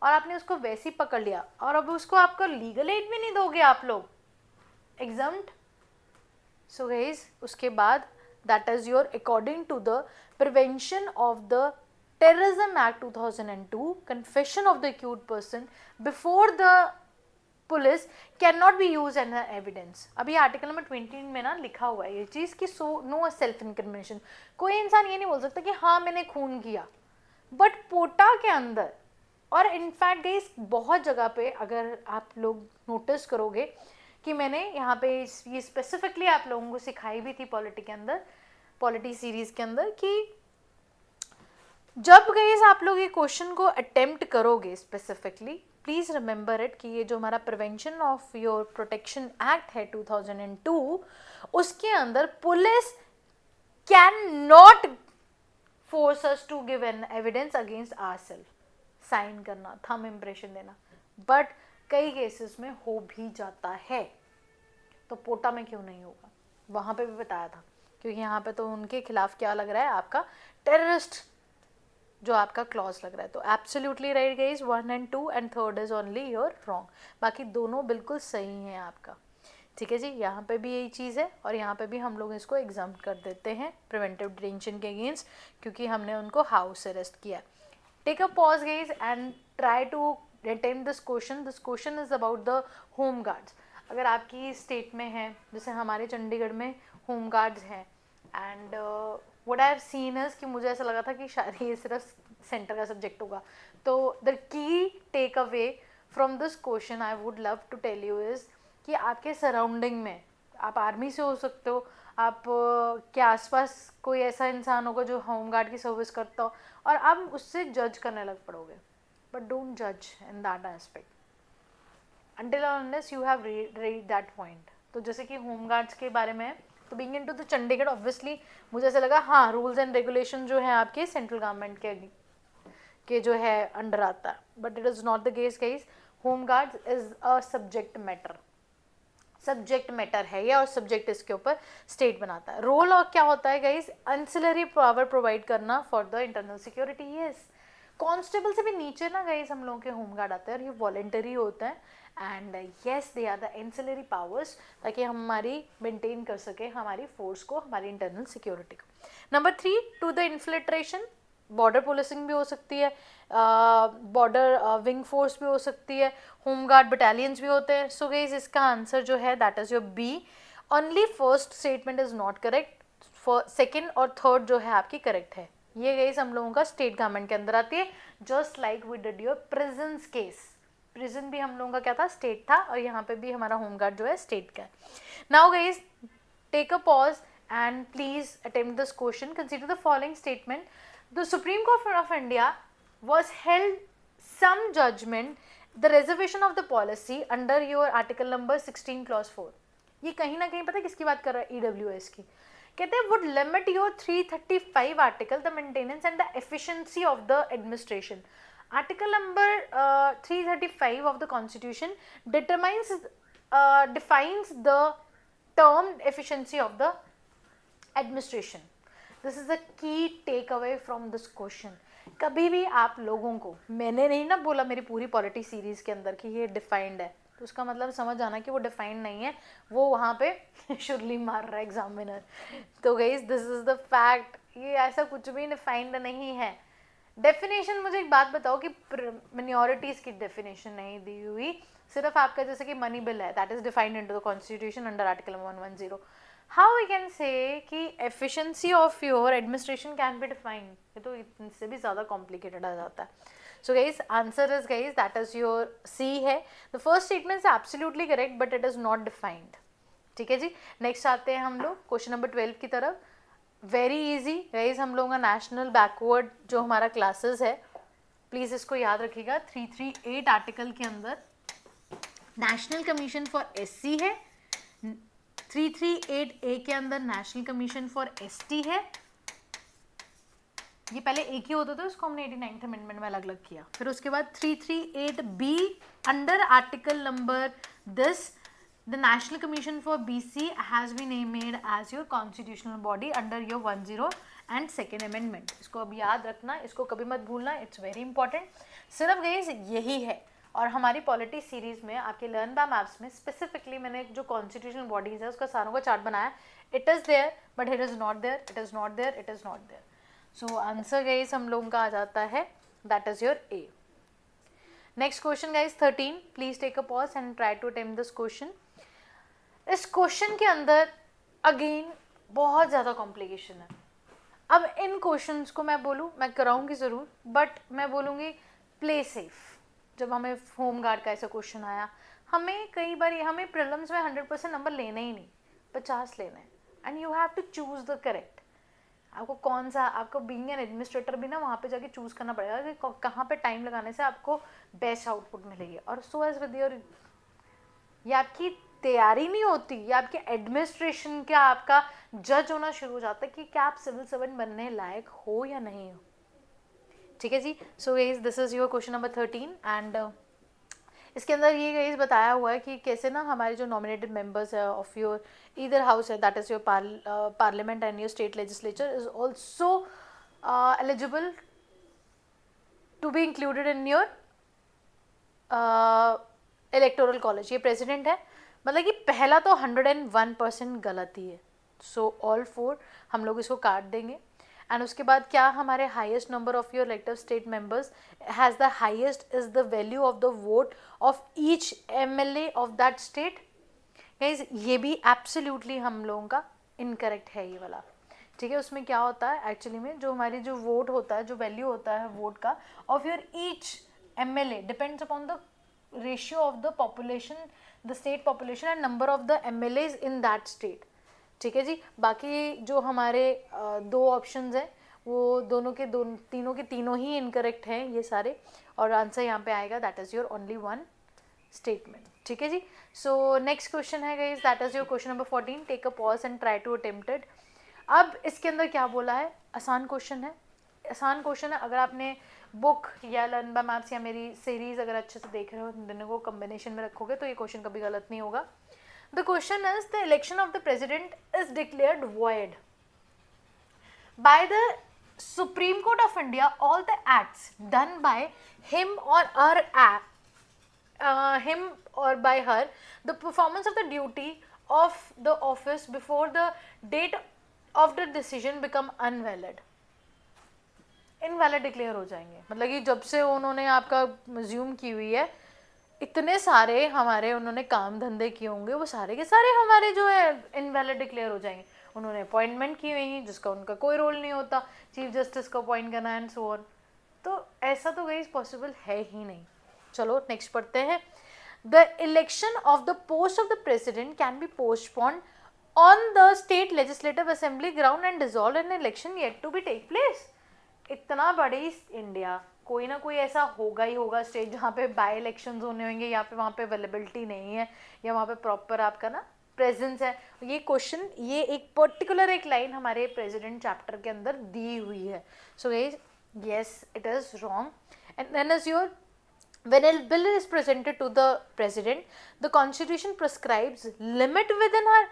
और आपने उसको वैसे ही पकड़ लिया, और अब उसको आपको लीगल एड भी नहीं दोगे आप लोग, एग्जम्प्ट। सो गाइस उसके बाद that is your according to the prevention of the terrorism act 2002, confession of the acute person before the police can not be use an evidence. अभी आर्टिकल नंबर 20 में ना लिखा हुआ है ये चीज़ कि सो नो सेल्फ इनक्रिमिनेशन। कोई इंसान ये नहीं बोल सकता कि हाँ मैंने खून किया, बट पोटा के अंदर, और इनफैक्ट गाइस बहुत जगह पे अगर आप लोग नोटिस करोगे कि मैंने यहाँ पे ये स्पेसिफिकली आप लोगों को सिखाई भी थी पॉलिटी के अंदर, पॉलिटी सीरीज के अंदर, कि जब गाइस आप लोग ये क्वेश्चन को अटेम्प्ट करोगे स्पेसिफिकली, प्लीज रिमेंबर इट कि ये जो हमारा prevention of your protection act है 2002, उसके अंदर police can not force us to give an evidence against ourself, sign करना, थंब इम्प्रेशन देना, बट कई केसेस में हो भी जाता है। तो पोटा में क्यों नहीं होगा? वहां पे भी बताया था, क्योंकि यहाँ पे तो उनके खिलाफ क्या लग रहा है, आपका टेररिस्ट जो आपका क्लॉज लग रहा है। तो absolutely right guys, 1 and 2 and third is only your wrong, बाकी दोनों बिल्कुल सही हैं आपका। ठीक है जी, यहाँ पे भी यही चीज़ है, और यहाँ पे भी हम लोग इसको एग्जाम कर देते हैं प्रिवेंटिव डिटेंशन के अगेंस्ट, क्योंकि हमने उनको हाउस अरेस्ट किया। Take a pause guys and try to attempt this question. This question is about the home guards. अगर आपकी स्टेट में है, जैसे हमारे चंडीगढ़ में होम गार्ड्स हैं, and what I have seen is कि मुझे ऐसा लगा था कि शायद ये सिर्फ सेंटर का सब्जेक्ट होगा। तो the key take away from this question I would love to tell you is कि आपके सराउंडिंग में, आप आर्मी से हो सकते हो, आप के आसपास कोई ऐसा इंसान होगा जो होमगार्ड की सर्विस करता हो, और आप उससे जज करने लग पड़ोगे, बट डोंट जज in that aspect until or unless you have read that point। तो जैसे कि होमगार्ड्स के बारे में, तो being into the Chandigarh obviously मुझे ऐसा लगा हाँ रूल्स एंड रेगुलेशन जो है आपके सेंट्रल गवर्नमेंट के जो है अंडर आता है, but it is not the case guys. Home guards is a subject matter, subject matter है ये, और सब्जेक्ट इसके ऊपर स्टेट बनाता है। रोल और क्या होता है गाइस, एंसिलरी पावर प्रोवाइड करना for the internal security. Yes, constable से भी नीचे ना गाइस हम लोगों के होमगार्ड आते हैं, और ये वॉलेंटरी होता है, and yes they are the ancillary powers, ताकि हम हमारी मेंटेन कर सके हमारी फोर्स को, हमारी इंटरनल सिक्योरिटी को। Number 3, to the infiltration, border policing भी हो सकती है, बॉर्डर विंग फोर्स भी हो सकती है, होमगार्ड बटालियंस भी होते हैं। सो गाइस इसका आंसर जो है that is your B. Only first statement is not correct, second और थर्ड जो है आपकी करेक्ट है। ये गाइस हम लोगों का स्टेट गवर्नमेंट के अंदर आती है, just like we did your prison case. Prison भी हम लोगों का क्या था, स्टेट था, और यहाँ पे भी हमारा होमगार्ड जो है स्टेट का है। Now guys take a pause and please attempt this question. Consider the following statement. The Supreme Court of India was held some judgment the reservation of the policy under your article number 16 clause 4। ये कहीं ना कहीं पता है किसकी बात कर रहा है, EWS की। कहते हैं would limit your 335 article the maintenance and the efficiency of the administration। article number 335 of the constitution defines the term efficiency of the administration। This is the key take away from this question. कभी भी आप लोगों को, मैंने नहीं ना बोला मेरी पूरी पॉलिटी सीरीज के अंदर कि ये डिफाइंड है, तो उसका मतलब समझ आना कि वो डिफाइंड नहीं है, वो वहाँ पे शुरली मार रहा है एग्जामिनर। तो guys this is the fact, ये ऐसा कुछ भी डिफाइंड नहीं है। डेफिनेशन, मुझे एक बात बताओ कि मिनॉरिटीज की डेफिनेशन नहीं दी हुई, सिर्फ आपका जैसे कि मनी बिल है, that is defined into the constitution under article 110। How we can say कि efficiency of your administration can be defined, ये तो इनसे भी ज़्यादा कॉम्प्लिकेटेड आ जाता है। So guys answer is guys that is your C है। The first statement is absolutely correct but it is not defined. ठीक है जी, नेक्स्ट आते हैं हम लोग क्वेश्चन नंबर 12 की तरफ। वेरी इजी गाइज, हम लोगों का नेशनल बैकवर्ड जो हमारा क्लासेस है, प्लीज़ इसको याद रखिएगा। 338 आर्टिकल के अंदर नेशनल कमीशन फॉर एससी है, 338A के अंदर नेशनल कमीशन फॉर एसटी है। ये पहले एक ही होता था, उसको हमने 89th अमेंडमेंट में अलग अलग किया। फिर उसके बाद 338B under article number this, the National Commission for BC has been made as your constitutional body under your 10 and second amendment। इसको अब याद रखना, इसको कभी मत भूलना, इट्स वेरी इंपॉर्टेंट। सिर्फ गाइस यही है, और हमारी पॉलिटी सीरीज में आपके लर्न बाय मैप्स में स्पेसिफिकली मैंने जो कॉन्स्टिट्यूशनल बॉडीज है उसका सारों का चार्ट बनाया। It is there but it is not there, it is not there, it is not there. So answer guys हम लोगों का आ जाता है that is your A. Next question guys 13, please take a pause and try to attempt this question. इस question के अंदर again बहुत ज़्यादा कॉम्प्लिकेशन है। अब इन क्वेश्चंस को मैं बोलूँ, मैं कराऊंगी ज़रूर, बट मैं बोलूँगी प्ले सेफ। जब हमें होम गार्ड का ऐसा क्वेश्चन आया, हमें कई बार हमें प्रीलिम्स में 100% नंबर लेना ही नहीं, 50 लेना है, and you have to choose the correct. आपको कौन सा, आपको बीइंग एन एडमिनिस्ट्रेटर भी ना वहाँ पे जाके चूज़ करना पड़ेगा कि कहाँ पे टाइम लगाने से आपको बेस्ट आउटपुट मिलेगी। और सो एज विद योर, ये आपकी तैयारी नहीं होती, ये आपके एडमिनिस्ट्रेशन का आपका जज होना शुरू हो जाता है कि क्या आप सिविल सर्वेंट बनने लायक हो या नहीं हो। ठीक है जी। So guys this is your question number 13 and इसके अंदर ये गाइस बताया हुआ है कि कैसे ना हमारे जो नॉमिनेटेड मेंबर्स है ऑफ योर ईदर हाउस है, that is your parliament and your state legislature is also eligible to be included in your electoral college. ये प्रेसिडेंट है, मतलब कि पहला तो 101% गलत ही है। सो ऑल 4 हम लोग इसको काट देंगे। एंड उसके बाद क्या हमारे highest number of your elective state members has the highest is the value of the vote of each MLA of that state. Guys ये भी एब्सोल्युटली हम लोगों का इनकरेक्ट है ये वाला। ठीक है, उसमें क्या होता है एक्चुअली में, जो हमारी जो वोट होता है, जो वैल्यू होता है वोट का of your each MLA depends upon the ratio of the population, the state population and number of the MLAs in that state. ठीक है जी। बाकी जो हमारे 2 ऑप्शंस हैं वो तीनों के तीनों ही इनकरेक्ट हैं ये सारे, और आंसर यहाँ पे आएगा that is your only 1 statement. ठीक है जी। सो नेक्स्ट क्वेश्चन है guys that is your question number 14, take a pause and try to attempt it. अब इसके अंदर क्या बोला है, आसान क्वेश्चन है, आसान क्वेश्चन है। अगर आपने बुक या लर्न बाय मैप्स या मेरी सीरीज अगर अच्छे से देख रहे हो, दोनों को कॉम्बिनेशन में रखोगे तो ये क्वेश्चन कभी गलत नहीं होगा। The question is the election of the president is declared void by the Supreme Court of India. All the acts done by him or by her, the performance of the duty of the office before the date of the decision become invalid, invalid declare हो जाएंगे। मतलब कि जब से उन्होंने आपका museum की हुई है, इतने सारे हमारे उन्होंने काम धंधे किए होंगे, वो सारे के सारे हमारे जो है इनवैलिड डिक्लेयर हो जाएंगे। उन्होंने अपॉइंटमेंट की हुई है जिसका उनका कोई रोल नहीं होता, चीफ जस्टिस को अपॉइंट करना एंड सो ऑन। तो ऐसा तो गाइस पॉसिबल है ही नहीं। चलो नेक्स्ट पढ़ते हैं। The election of the post of the president can be postponed on the state legislative assembly ground and dissolve an election yet to be take place. इतना बड़ी इंडिया, कोई ना कोई ऐसा होगा ही होगा स्टेट जहाँ पे बाई इलेक्शंस होने होंगे, या फिर वहाँ पे अवेलेबिलिटी नहीं है, या वहाँ पे प्रॉपर आपका ना प्रेजेंस है। ये क्वेश्चन, ये एक पर्टिकुलर एक लाइन हमारे प्रेसिडेंट चैप्टर के अंदर दी हुई है। सो yes it is wrong, and then is your when a bill is presented to the president, the constitution prescribes limit within her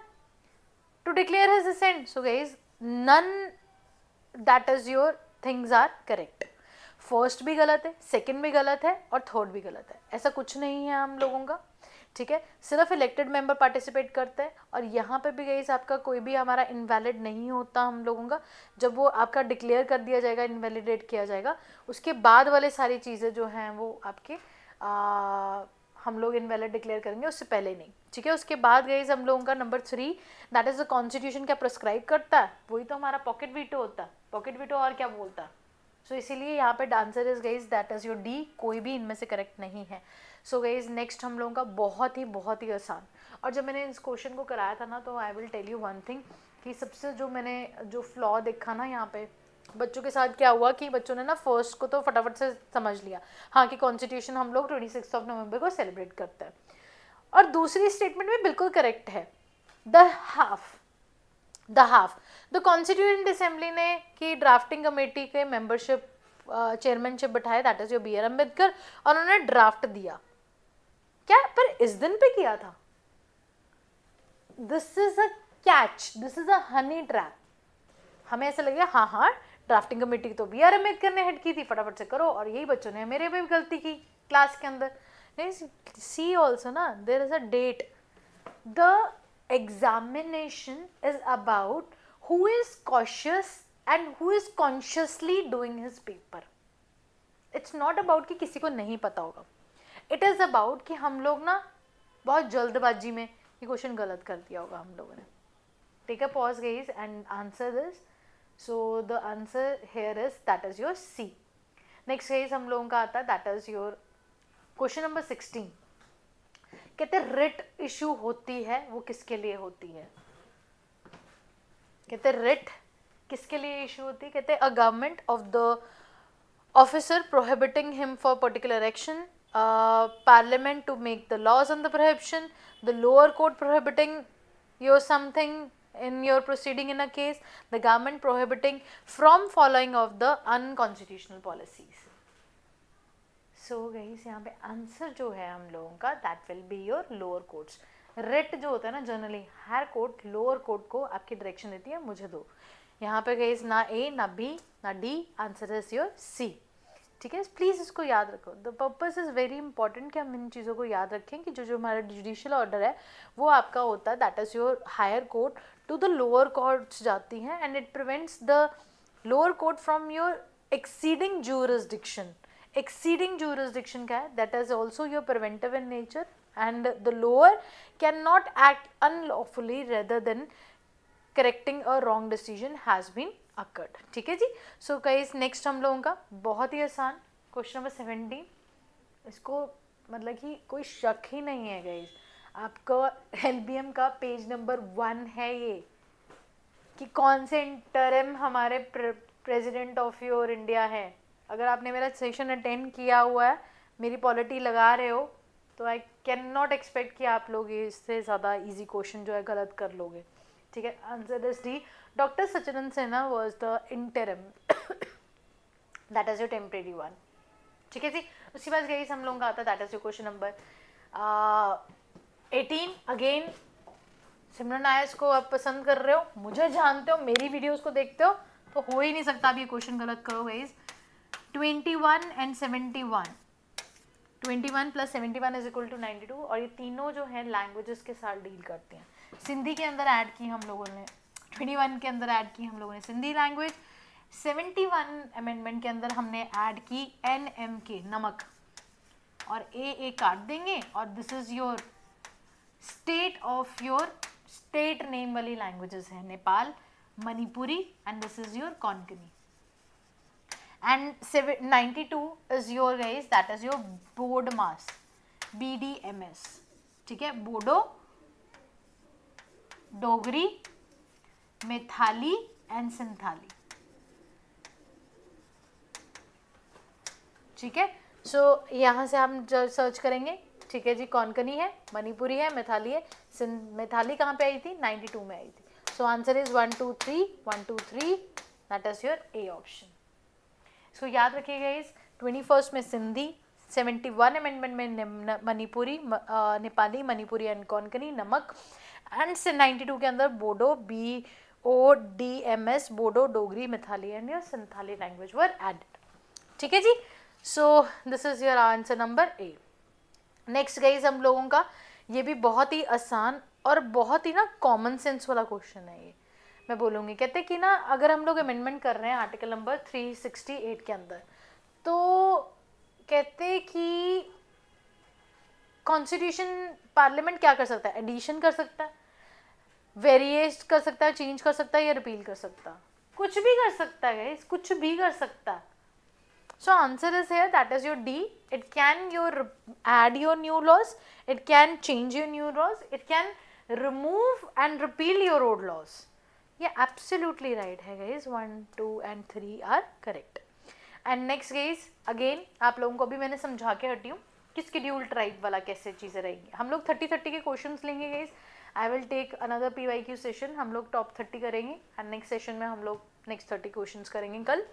to declare his assent. So guys, none that is your things are correct. First भी गलत है, second भी गलत है और third भी गलत है, ऐसा कुछ नहीं है हम लोगों का, ठीक है। सिर्फ इलेक्टेड मेंबर पार्टिसिपेट करते हैं और यहाँ पे भी गाइस आपका कोई भी हमारा इनवैलिड नहीं होता हम लोगों का। जब वो आपका डिक्लेयर कर दिया जाएगा, इनवैलिडेट किया जाएगा, उसके बाद वाले सारी चीज़ें जो हैं वो आपके हम लोग इनवैलिड डिक्लेयर करेंगे, उससे पहले नहीं, ठीक है। उसके बाद गाइस हम लोगों का number 3 that is the constitution क्या प्रिस्क्राइब करता है, वही तो हमारा पॉकेट वीटो होता है। पॉकेट वीटो और क्या बोलता है, सो इसीलिए यहाँ पे answer is guys that is your D, कोई भी इनमें से करेक्ट नहीं है। सो गाइस नेक्स्ट हम लोगों का बहुत ही आसान, और जब मैंने इस क्वेश्चन को कराया था ना तो I will tell you one thing कि सबसे जो मैंने जो फ्लॉ देखा ना यहाँ पे बच्चों के साथ क्या हुआ कि बच्चों ने ना फर्स्ट को तो फटाफट से समझ लिया, हाँ कि कॉन्स्टिट्यूशन हम लोग 26 नवंबर को सेलिब्रेट करते हैं, और दूसरी स्टेटमेंट भी बिल्कुल करेक्ट है, the half the constituent assembly ने की ड्राफ्टिंग कमेटी के मेंबरशिप चेयरमैनशिप बैठाए that is your B R Ambedkar, और उन्होंने ड्राफ्ट दिया क्या, पर इस दिन पे किया था। This is a catch, this is a honey trap. हमें ऐसा लगेगा हाँ हाँ ड्राफ्टिंग कमेटी तो बी आर अम्बेडकर ने हेड की थी, फटाफट से करो, और यही बच्चों ने मेरे पे भी गलती की क्लास के अंदर। नहीं, सी ऑल्सो ना there is a date, the examination is about who is cautious and who is consciously doing his paper. It's not about कि किसी को नहीं पता होगा, it is about कि हम लोग ना बहुत जल्दबाजी में ये क्वेश्चन गलत कर दिया होगा हम लोगों ने। Take a pause guys and answer this. So the answer here is that is your C. Next guys हम लोगों का आता है that is your question number 16. कहते हैं रिट इशू होती है वो किसके लिए होती है, कहते रिट किसके लिए इशू होती है, कहते a government of the officer prohibiting him for particular action, parliament to make the laws on the prohibition, the lower court prohibiting your something in your proceeding in a case, the government prohibiting from following of the unconstitutional policies. So guys यहाँ पे answer जो है हम लोगों का that will be your lower courts. Writ जो होता है ना generally higher court lower court को आपकी डायरेक्शन देती है मुझे दो, यहाँ पे गाइस ना ए ना बी ना D, answer is your C, ठीक है। प्लीज़ इसको याद रखो, the purpose is very important कि हम इन चीज़ों को याद रखें कि जो जो हमारा जुडिशियल ऑर्डर है वो आपका होता है that is your higher court to the lower courts जाती हैं, and it prevents the lower court from your exceeding jurisdiction. Exceeding jurisdiction क्या है, that is also your preventive in nature, and the lower cannot act unlawfully rather than correcting a wrong decision has been occurred, ठीक है जी। So guys next हम लोगों का बहुत ही आसान क्वेश्चन नंबर 17, इसको मतलब कि कोई शक ही नहीं है गाइस, आपका LBM का पेज नंबर 1 है ये, कि कौन से इंटरिम हमारे प्रेसिडेंट ऑफ योर इंडिया है। अगर आपने मेरा सेशन अटेंड किया हुआ है, मेरी पॉलिटी लगा रहे हो, तो आई कैन नॉट एक्सपेक्ट कि आप लोग इससे ज़्यादा इजी क्वेश्चन जो है गलत कर लोगे, ठीक है। Answer is D, doctor Sachidanand Sinha was the interim, that is your temporary one, ठीक है जी। उसके बाद गई हम लोगों का आता है that is your question number 18। Again Simran आयस को आप पसंद कर रहे हो, मुझे जानते हो, मेरी वीडियोज़ को देखते हो, तो हो ही नहीं सकता आप ये क्वेश्चन गलत करो guys. 21 and 71, 21 + 71 is equal to 92, और ये तीनों जो है लैंग्वेजेस के साथ डील करते हैं। सिंधी के अंदर ऐड की हम लोगों ने, 21 के अंदर ऐड की हम लोगों ने सिंधी लैंग्वेज, 71 अमेंडमेंट के अंदर हमने ऐड की NMK नमक, और ए काट देंगे, और this is your state of your state name वाली लैंग्वेजेस है, Nepal, Manipuri, and this is your Konkani. And 92 is your guys that is your Bodmas, BDMS, ठीक है, बोडो, डोगरी, मैथाली एंड सिंथाली, ठीक है। सो यहाँ से हम सर्च करेंगे, ठीक है जी, कोंकणी है, मणिपुरी है, मैथाली है, मैथाली कहाँ पे आई थी, 92 में आई थी। So answer is 1 2 3 1 2 3, that is your A option. सो याद रखिएगा इस 21 में सिंधी, 71 अमेंडमेंट में मणिपुरी, नेपाली, मणिपुरी एंड कोंकणी, नमक, एंड 92 के अंदर Bodo, ODMS, Bodo, Dogri, Maithili and your Santhali language were added. ठीक है जी. So this is your answer number A. Next guys हम लोगों का ये भी बहुत ही आसान और बहुत ही ना कॉमन सेंस वाला क्वेश्चन है. ये मैं बोलूँगी, कहते कि ना अगर हम लोग अमेंडमेंट कर रहे हैं आर्टिकल नंबर 368 के अंदर, तो कहते कि कॉन्स्टिट्यूशन पार्लियामेंट क्या कर सकता है, एडिशन कर सकता है, वेरिएट कर सकता है, चेंज कर सकता है या रिपील कर सकता है, कुछ भी कर सकता है गाइस, कुछ भी कर सकता है. So answer is here, that is your D. It can add your new laws, it can change your new laws, it can remove and repeal your old laws. Yeah, absolutely right है guys. 1, 2 and 3 are correct. And next guys, again आप लोगों को भी मैंने समझा के हटी हूँ कि scheduled tribe वाला कैसे चीज़ें रहेंगी. हम लोग 30 के क्वेश्चंस लेंगे guys. I will take another PYQ session. हम लोग top 30 करेंगे and next session में हम लोग next 30 क्वेश्चंस करेंगे कल.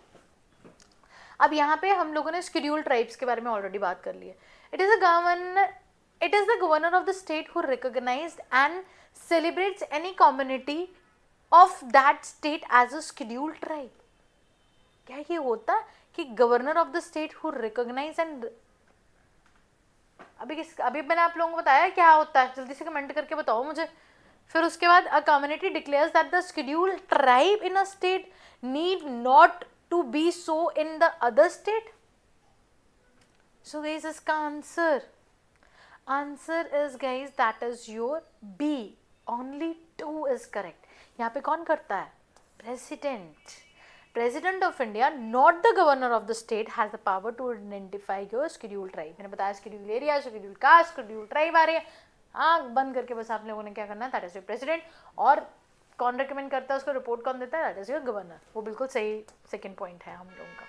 अब यहाँ पे हम लोगों ने शेड्यूल्ड ट्राइब्स के बारे में ऑलरेडी बात कर ली है. It is the governor of the state who recognized and celebrates any community of that state as a scheduled tribe. क्या ये होता है कि governor of the state who recognize and, अभी मैंने आप लोगों को बताया क्या होता है, जल्दी से कमेंट करके बताओ मुझे. फिर उसके बाद a community declares that the scheduled tribe in a state need not to be so in the other state. So guys, इसका answer is guys, that is your B. Only 2 is correct. यहाँ पे कौन करता है? President. President of India, not the governor of the state, has the power to identify your scheduled tribe. मैंने बताया scheduled area, scheduled caste, scheduled tribe आ रही है. आँख बंद करके बस आप लोगों ने क्या करना है, that is your president. और कौन रिकमेंड करता है, उसको रिपोर्ट कौन देता है, दैट इज योर गवर्नर. वो बिल्कुल सही सेकंड पॉइंट है हम लोगों का.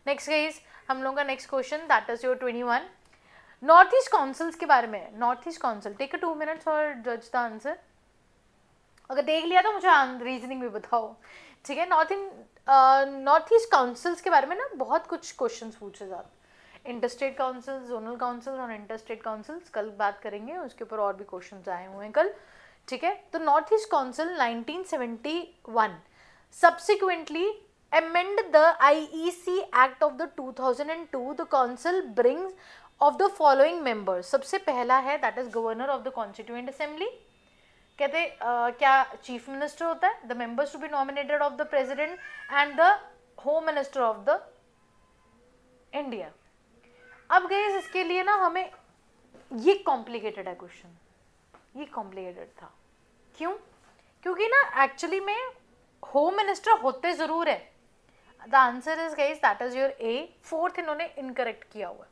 नेक्स्ट गाइस, हम लोगों का next question that is your 21. North east councils के बारे में. North east council, take 2 minutes और जज द आंसर. अगर देख लिया तो मुझे रीजनिंग भी बताओ, ठीक है. नॉर्थ ईस्ट काउंसिल्स के बारे में ना बहुत कुछ क्वेश्चन पूछे जाते हैं. इंटरस्टेट काउंसिल, जोनल काउंसिल और इंटरस्टेट काउंसिल्स कल बात करेंगे, उसके ऊपर और भी क्वेश्चन आए हुए हैं कल, ठीक है. तो north east council 1971 subsequently amend the IEC Act of the 2002. The council brings of the following members. सबसे पहला है that is governor of the constituent assembly. कहते क्या चीफ मिनिस्टर होता है. The members to be nominated of the president and the home minister of the India. अब गए इसके लिए ना हमें ये कॉम्प्लिकेटेड है क्वेश्चन, ये कॉम्प्लिकेटेड था. क्यों? क्योंकि ना एक्चुअली में होम मिनिस्टर होते जरूर है. The answer is guys that is your A. 4th इन्होंने इनकरेक्ट किया हुआ है.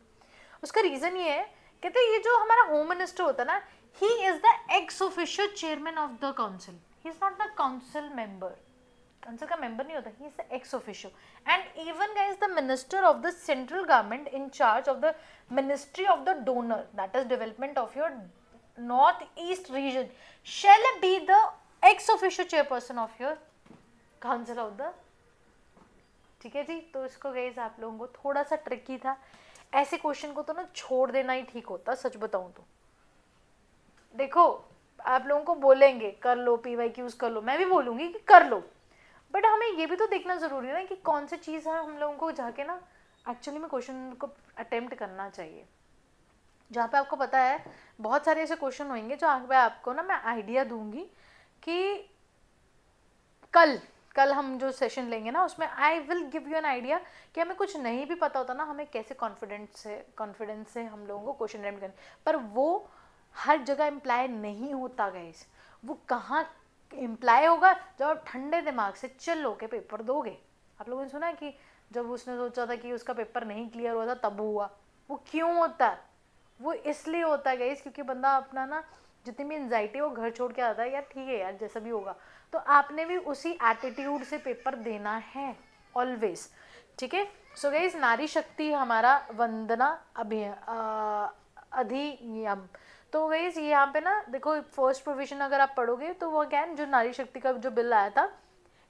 उसका रीजन ये है, कहते ये जो हमारा होम मिनिस्टर होता है ना, he is the ex officio chairman of the council. He is not the council member. Council का मेंबर नहीं होता, he is the ex officio. And even guys the minister of the central government in charge of the ministry of the donor, that is development of your north east region, shall be the ex officio chairperson of your council of the. ठीक है जी. तो इसको guys आप लोगों को थोड़ा सा tricky था. ऐसे क्वेश्चन को तो ना छोड़ देना ही ठीक होता, सच बताऊं तो. देखो आप लोगों को बोलेंगे कर लो, PYQs कर लो, मैं भी बोलूंगी कि कर लो, बट हमें ये भी तो देखना जरूरी है ना कि कौन सी चीज़ है हम लोगों को जाके ना एक्चुअली में क्वेश्चन को अटेम्प्ट करना चाहिए. जहाँ पे आपको पता है बहुत सारे ऐसे क्वेश्चन होंगे जो आगे आपको ना मैं आइडिया दूंगी कि कल हम जो सेशन लेंगे ना उसमें I will give you an idea कि हमें कुछ नहीं भी पता होता ना, हमें कैसे कॉन्फिडेंस से हम लोगों को क्वेश्चन अटेम्प्ट करने. पर वो हर जगह इम्प्लाई नहीं होता गाइस. वो कहाँ इम्प्लाई होगा? जब आप ठंडे दिमाग से चिल होके पेपर दोगे. आप लोगों ने सुना है कि जब उसने सोचा था कि उसका पेपर नहीं क्लियर हुआ था तब हुआ. वो क्यों होता है? वो इसलिए होता है गाइस क्योंकि बंदा अपना ना जितनी भी एंजाइटी वो घर छोड़ के आता है, यार ठीक है यार जैसा भी होगा. तो आपने भी उसी एटीट्यूड से पेपर देना है ऑलवेज, ठीक है. सो गाइस, नारी शक्ति हमारा वंदना अधिनियम. तो गाइस यहाँ पे ना देखो फर्स्ट प्रोविजन अगर आप पढ़ोगे तो वो क्या, जो नारी शक्ति का जो बिल आया था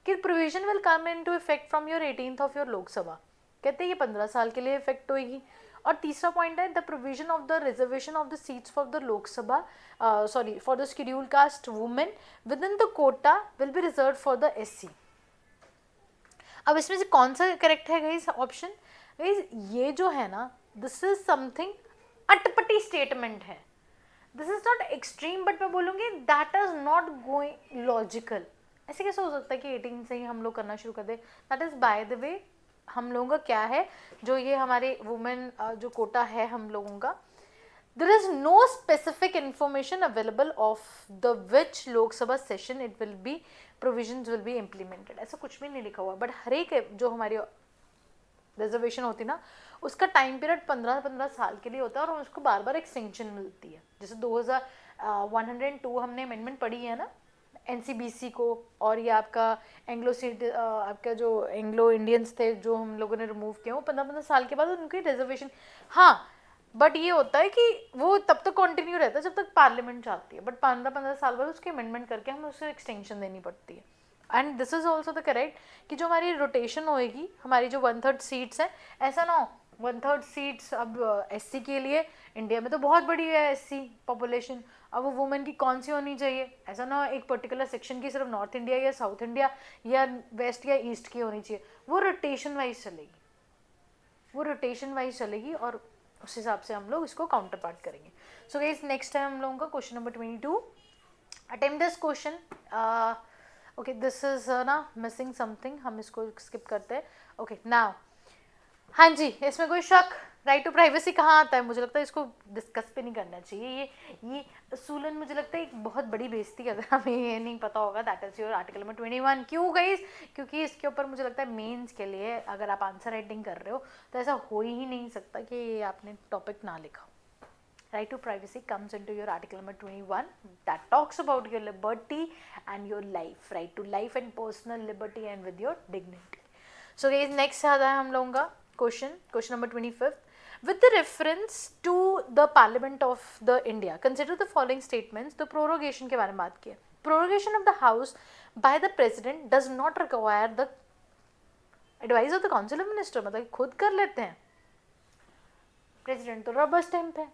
कि provision will come into effect from your 18th of your Lok Sabha. कहते हैं ये 15 साल के लिए इफेक्ट होगी और तीसरा पॉइंट है the provision of the reservation of the seats for the Lok Sabha for the schedule caste women within the quota will be reserve for the SC। अब इसमें से कौन सा करेक्ट है गाइस ऑप्शन? गाइस ये जो है ना, दिस इज समथिंग अटपटी स्टेटमेंट है, this is not extreme, but मैं बोलूँगी that is not going logical. ऐसे कैसे हो सकता है कि 18 से ही हम लोग करना शुरू कर दे? That is by the way हम लोगों का क्या है, जो ये हमारे वुमेन जो कोटा है हम लोगों का, there is no specific information available of the which Lok Sabha session it will be provisions will be implemented, ऐसा कुछ भी नहीं लिखा हुआ। बट हर एक जो हमारी रिजर्वेशन होती है ना, उसका टाइम पीरियड 15-15 साल के लिए होता है और उसको बार बार एक्सटेंशन मिलती है। जैसे 2102 हमने अमेंडमेंट पढ़ी है ना NCBC को, और ये आपका आपका जो एंग्लो इंडियंस थे जो हम लोगों ने रिमूव किया, वो 15-15 साल के बाद उनकी रिजर्वेशन, हाँ बट ये होता है कि वो तब तक कंटिन्यू रहता है जब तक पार्लियामेंट चाहती है, बट 15-15 साल बाद उसकी अमेंडमेंट करके हमें उसे एक्सटेंशन देनी पड़ती है। And this is also the correct कि जो हमारी रोटेशन होएगी, हमारी जो 1/3 सीट्स हैं, ऐसा ना हो 1/3 सीट्स अब SC के लिए, इंडिया में तो बहुत बड़ी है SC पॉपुलेशन, अब वो वुमेन की कौन सी होनी चाहिए, ऐसा ना हो एक पर्टिकुलर सेक्शन की सिर्फ नॉर्थ इंडिया या साउथ इंडिया या वेस्ट या ईस्ट की होनी चाहिए। वो रोटेशन वाइज चलेगी, वो रोटेशन वाइज चलेगी और उस हिसाब से हम लोग इसको काउंटर पार्ट करेंगे। सो गाइस नेक्स्ट टाइम हम लोगों का question number 22, attempt this question. Okay this is ना मिसिंग समथिंग, हम इसको स्किप करते हैं। ओके नाउ, हाँ जी, इसमें कोई शक, राइट टू प्राइवेसी कहाँ आता है? मुझे लगता है इसको डिस्कस पे नहीं करना चाहिए। ये असूलन मुझे लगता है एक बहुत बड़ी बेइज्जती अगर हमें ये नहीं पता होगा। That is your article number 21। क्यों गाइस? क्योंकि इसके ऊपर मुझे लगता है मेंस के लिए अगर आप आंसर राइटिंग कर रहे हो तो ऐसा हो ही नहीं सकता कि आपने टॉपिक ना लिखा हो। Right to privacy comes into your article number 21 that talks about your liberty and your life, right to life and personal liberty and with your dignity. So guys next आता है हम लोगों का question number 25. With the reference to the Parliament of the India, consider the following statements. The prorogation के बारे में बात की है। Prorogation of the House by the President does not require the advice of the Council of Ministers, मतलब खुद कर लेते हैं। प्रेसिडेंट तो रबर स्टैंप है,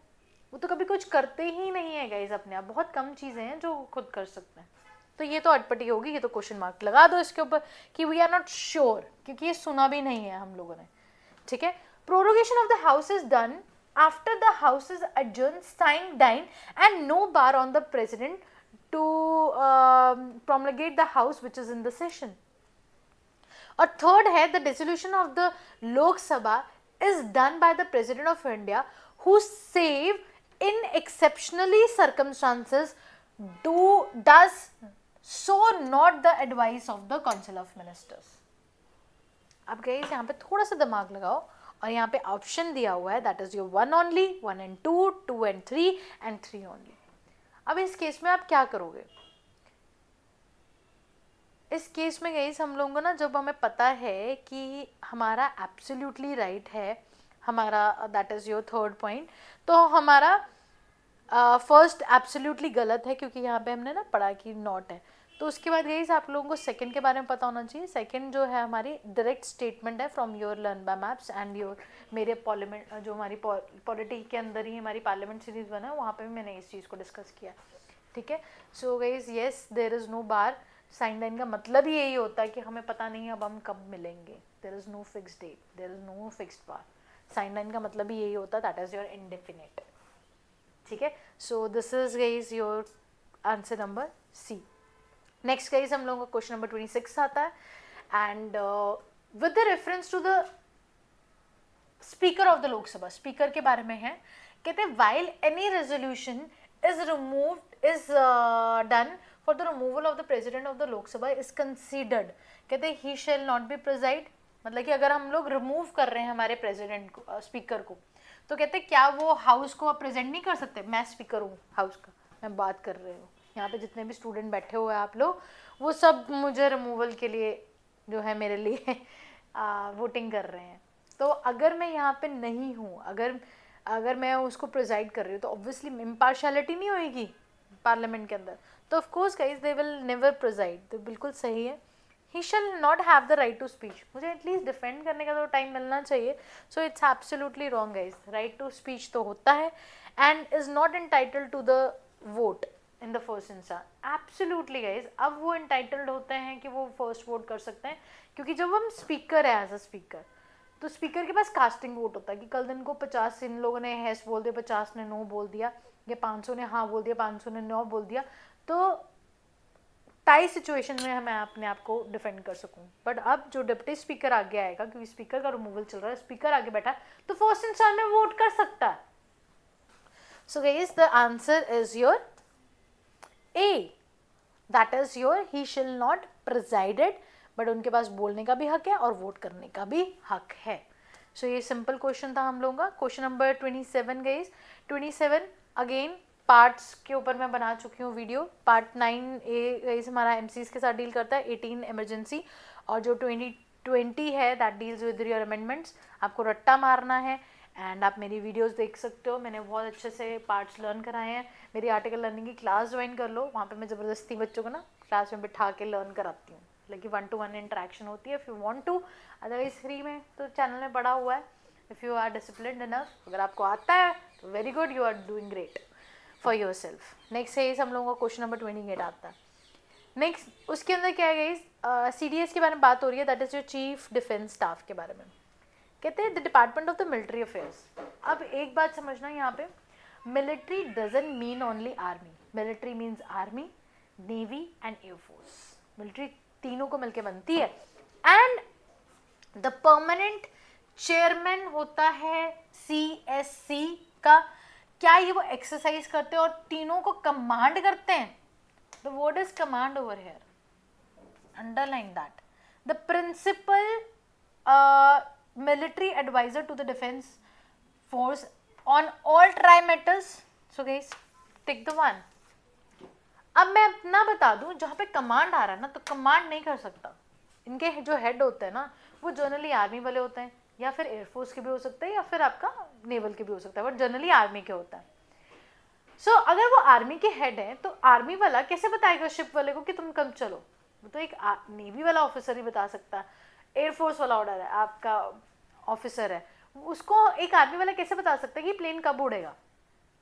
वो तो कभी कुछ करते ही नहीं है गाइज अपने आप, बहुत कम चीज़ें हैं जो खुद कर सकते हैं। तो ये तो अटपटी होगी, ये तो क्वेश्चन मार्क लगा दो इसके ऊपर कि वी आर नॉट श्योर, क्योंकि ये सुना भी नहीं है हम लोगों ने। ठीक है, prorogation of the house is done after the house is adjourned, signed, dined and no bar on the president to promulgate the house which is in the session. और थर्ड है the dissolution of the Lok Sabha is done by the President of India who save in exceptionally circumstances does so not the advice of the Council of Ministers. अब guys यहाँ पे थोड़ा सा दिमाग लगाओ और यहाँ पे ऑप्शन दिया हुआ है that is your 1 only, 1 and 2, 2 and 3 and 3 only. अब इस केस में आप क्या करोगे? इस केस में गाइस हम लोगों को ना, जब हमें पता है कि हमारा एब्सोल्युटली राइट है, हमारा that is your third point, तो हमारा फर्स्ट एब्सोल्युटली गलत है क्योंकि यहाँ पे हमने ना पढ़ा कि नॉट है। तो उसके बाद गाइस आप लोगों को सेकंड के बारे में पता होना चाहिए। सेकंड जो है हमारी डायरेक्ट स्टेटमेंट है from your learn by maps and your मेरे पार्लियामेंट, जो हमारी पॉलिटी के अंदर ही हमारी पार्लियामेंट सीरीज बना है, वहाँ पे भी मैंने इस चीज़ को डिस्कस किया। ठीक है, so guys yes there is no bar. Sine line का मतलब ही यही होता है कि हमें पता नहीं अब हम कब मिलेंगे, there is no fix date, there is no fixed bar. Sine line का मतलब ही यही होता है, दैट इज़ योर इंडेफिनिट। ठीक है, so this is guys your answer number C. Next guys हम लोगों का क्वेश्चन नंबर 26 आता है and with the reference to the speaker of the Lok Sabha, speaker के बारे में है। कहते हैं while any resolution is removed is done for the removal of the president of the Lok Sabha is considered, कहते हैं he shall not be presided, मतलब कि अगर हम लोग रिमूव कर रहे हैं हमारे प्रेसिडेंट को, स्पीकर को, तो कहते हैं क्या वो हाउस को आप प्रेजेंट नहीं कर सकते? मैं स्पीकर हूँ हाउस का, मैं बात कर रही हूँ, यहाँ पे जितने भी स्टूडेंट बैठे हुए हैं आप लोग, वो सब मुझे रिमूवल के लिए जो है मेरे लिए वोटिंग कर रहे हैं। तो अगर मैं यहाँ पे नहीं हूँ, अगर मैं उसको प्रिजाइड कर रही हूँ, तो ऑब्वियसली इम्पार्शियलिटी नहीं होएगी पार्लियामेंट के अंदर, तो of course guys they will never preside. तो बिल्कुल सही है, he shall not have the right to speech. मुझे एटलीस्ट डिफेंड करने का तो टाइम मिलना चाहिए. So it's absolutely wrong guys. Right to speech तो होता है and is not entitled to the vote in the first instance. Absolutely guys. अब वो एंटाइटल्ड होते हैं कि वो फर्स्ट वोट कर सकते हैं, क्योंकि जब हम स्पीकर है एज अ स्पीकर, तो स्पीकर के पास कास्टिंग वोट होता है कि कल दिन को 50 इन लोगों ने हैस बोल दिया, 50 ने नो बोल दिया, या 500 ने हाँ बोल दिया, 500 ने नो बोल दिया, तो टाई सिचुएशन में मैं अपने आप को डिफेंड कर सकूं. बट अब जो डिप्टी स्पीकर आगे आएगा, क्योंकि स्पीकर का रिमूवल चल रहा है, स्पीकर आगे बैठा है, तो फर्स्ट इंसान में वोट कर सकता है. So guys the answer is your A. That is your he शिल नॉट प्रिजाइडेड, बट उनके पास बोलने का भी हक है और वोट करने का भी हक है. सो ये सिंपल क्वेश्चन था हम लोगों का. Question number 27 guys. 27 again parts के ऊपर मैं बना चुकी हूँ वीडियो. पार्ट 9A गाइस हमारा एमसीज के साथ डील करता है, 18 इमरजेंसी, और जो 2020 है that deals with your amendments. आपको रट्टा मारना है एंड आप मेरी वीडियोस देख सकते हो. मैंने बहुत अच्छे से पार्ट्स लर्न कराए हैं. मेरी आर्टिकल लर्निंग की क्लास ज्वाइन कर लो. वहाँ पे मैं ज़बरदस्ती बच्चों को ना क्लास में बिठा के लर्न कराती हूँ. लेकिन 1-to-1 इंटरेक्शन होती है. If you want to, otherwise free में तो चैनल में पड़ा हुआ है. If you are disciplined enough, अगर आपको आता है तो very good, you are doing great for yourself. Next है हम लोगों का क्वेश्चन नंबर 28 आता है. नेक्स्ट उसके अंदर क्या है गाइस, CDS के बारे में बात हो रही है. That is your chief defence staff के बारे में. कहते हैं the department of the military affairs. अब एक बात समझना यहाँ पे, military doesn't mean only army. Military means army, navy and air force. Military तीनों को मिलके बनती है. एंड द परमानेंट चेयरमैन होता है CSC का. क्या ये वो एक्सरसाइज करते हैं और तीनों को कमांड करते हैं? The word is command over here, underline that. The principal military advisor to the defense force on all tri matters. So guys, take the one. अब मैं अपना बता दूं, जहाँ पे कमांड आ रहा है ना, तो कमांड नहीं कर सकता. इनके जो हेड होते हैं ना, वो जनरली आर्मी वाले होते हैं, या फिर एयरफोर्स के भी हो सकते हैं, या फिर आपका नेवल के भी हो सकता है, बट जनरली आर्मी के होता है. सो अगर वो आर्मी के हेड हैं, तो आर्मी वाला कैसे बताएगा शिप वाले को कि तुम कब चलो? वो तो एक नेवी वाला ऑफिसर ही बता सकता है. एयरफोर्स वाला ऑर्डर है, आपका ऑफिसर है, उसको एक आर्मी वाला कैसे बता सकता है कि प्लेन कब उड़ेगा?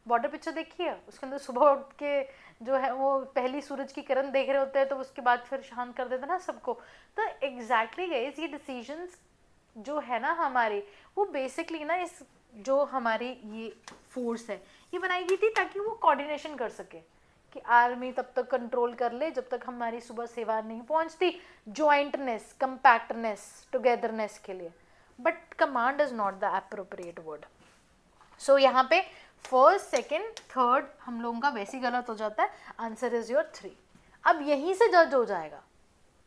बॉर्डर पिक्चर देखिए, उसके अंदर सुबह उठ के जो है वो पहली सूरज की किरण देख रहे होते हैं, तो उसके बाद फिर शांत कर देते ना सबको. तो एग्जैक्टली गाइस, ये डिसीजंस जो है ना हमारे, वो बेसिकली ना इस जो हमारी ये फोर्स है, ये बनाई गई थी ताकि वो कोऑर्डिनेशन कर सके कि आर्मी तब तक कंट्रोल कर ले जब तक हमारी सुबह सेवा नहीं पहुंचती, ज्वाइंटनेस, कंपैक्टनेस, टुगेदरनेस के लिए. But command is not the appropriate word. So यहाँ पे फर्स्ट, सेकंड, थर्ड हम लोगों का वैसे ही गलत हो जाता है. Answer is your 3. अब यहीं से जज हो जाएगा.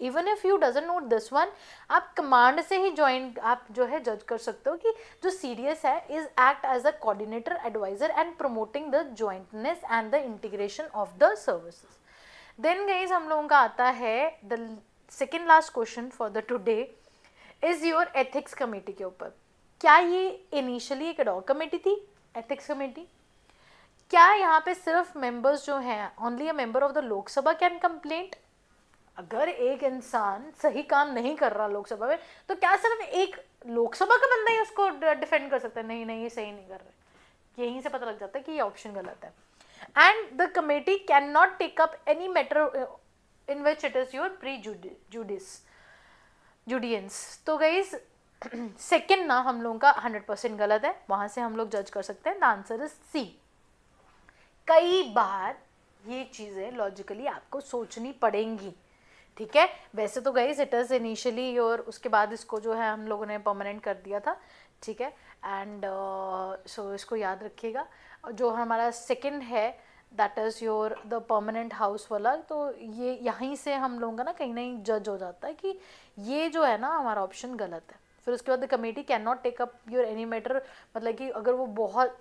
Even if you doesn't note this one, आप कमांड से ही ज्वाइन आप जो है जज कर सकते हो कि जो CDS है is act as a coordinator, adviser and promoting the jointness and the integration of the services. Then guys हम लोगों का आता है the second last question for the today is your ethics committee के ऊपर. क्या ये इनिशियली एक एडॉक कमेटी थी, एथिक्स कमेटी? क्या यहाँ पे सिर्फ मेंबर्स जो हैं, only a member of the Lok Sabha can complaint? अगर एक इंसान सही काम नहीं कर रहा लोकसभा में, तो क्या सिर्फ एक लोकसभा का बंदा ही उसको डिफेंड कर सकता है? नहीं नहीं, ये सही नहीं कर रहे. यहीं से पता लग जाता है कि ये ऑप्शन गलत है. And the committee can not take up any matter in which it is your prejudice. तो गाइज सेकेंड ना हम लोगों का 100% गलत है. वहां से हम लोग जज कर सकते हैं. The answer is C. कई बार ये चीजें लॉजिकली आपको सोचनी पड़ेंगी, ठीक है? वैसे तो guys it is initially your, उसके बाद इसको जो है हम लोगों ने परमानेंट कर दिया था, ठीक है? एंड सो इसको याद रखिएगा. जो हमारा सेकंड है that is your the permanent house वाला, तो ये यहीं से हम लोगों का ना कहीं ना कहीं जज हो जाता है कि ये जो है ना हमारा ऑप्शन गलत है. फिर उसके बाद the committee can not take up your any matter, मतलब कि अगर वो बहुत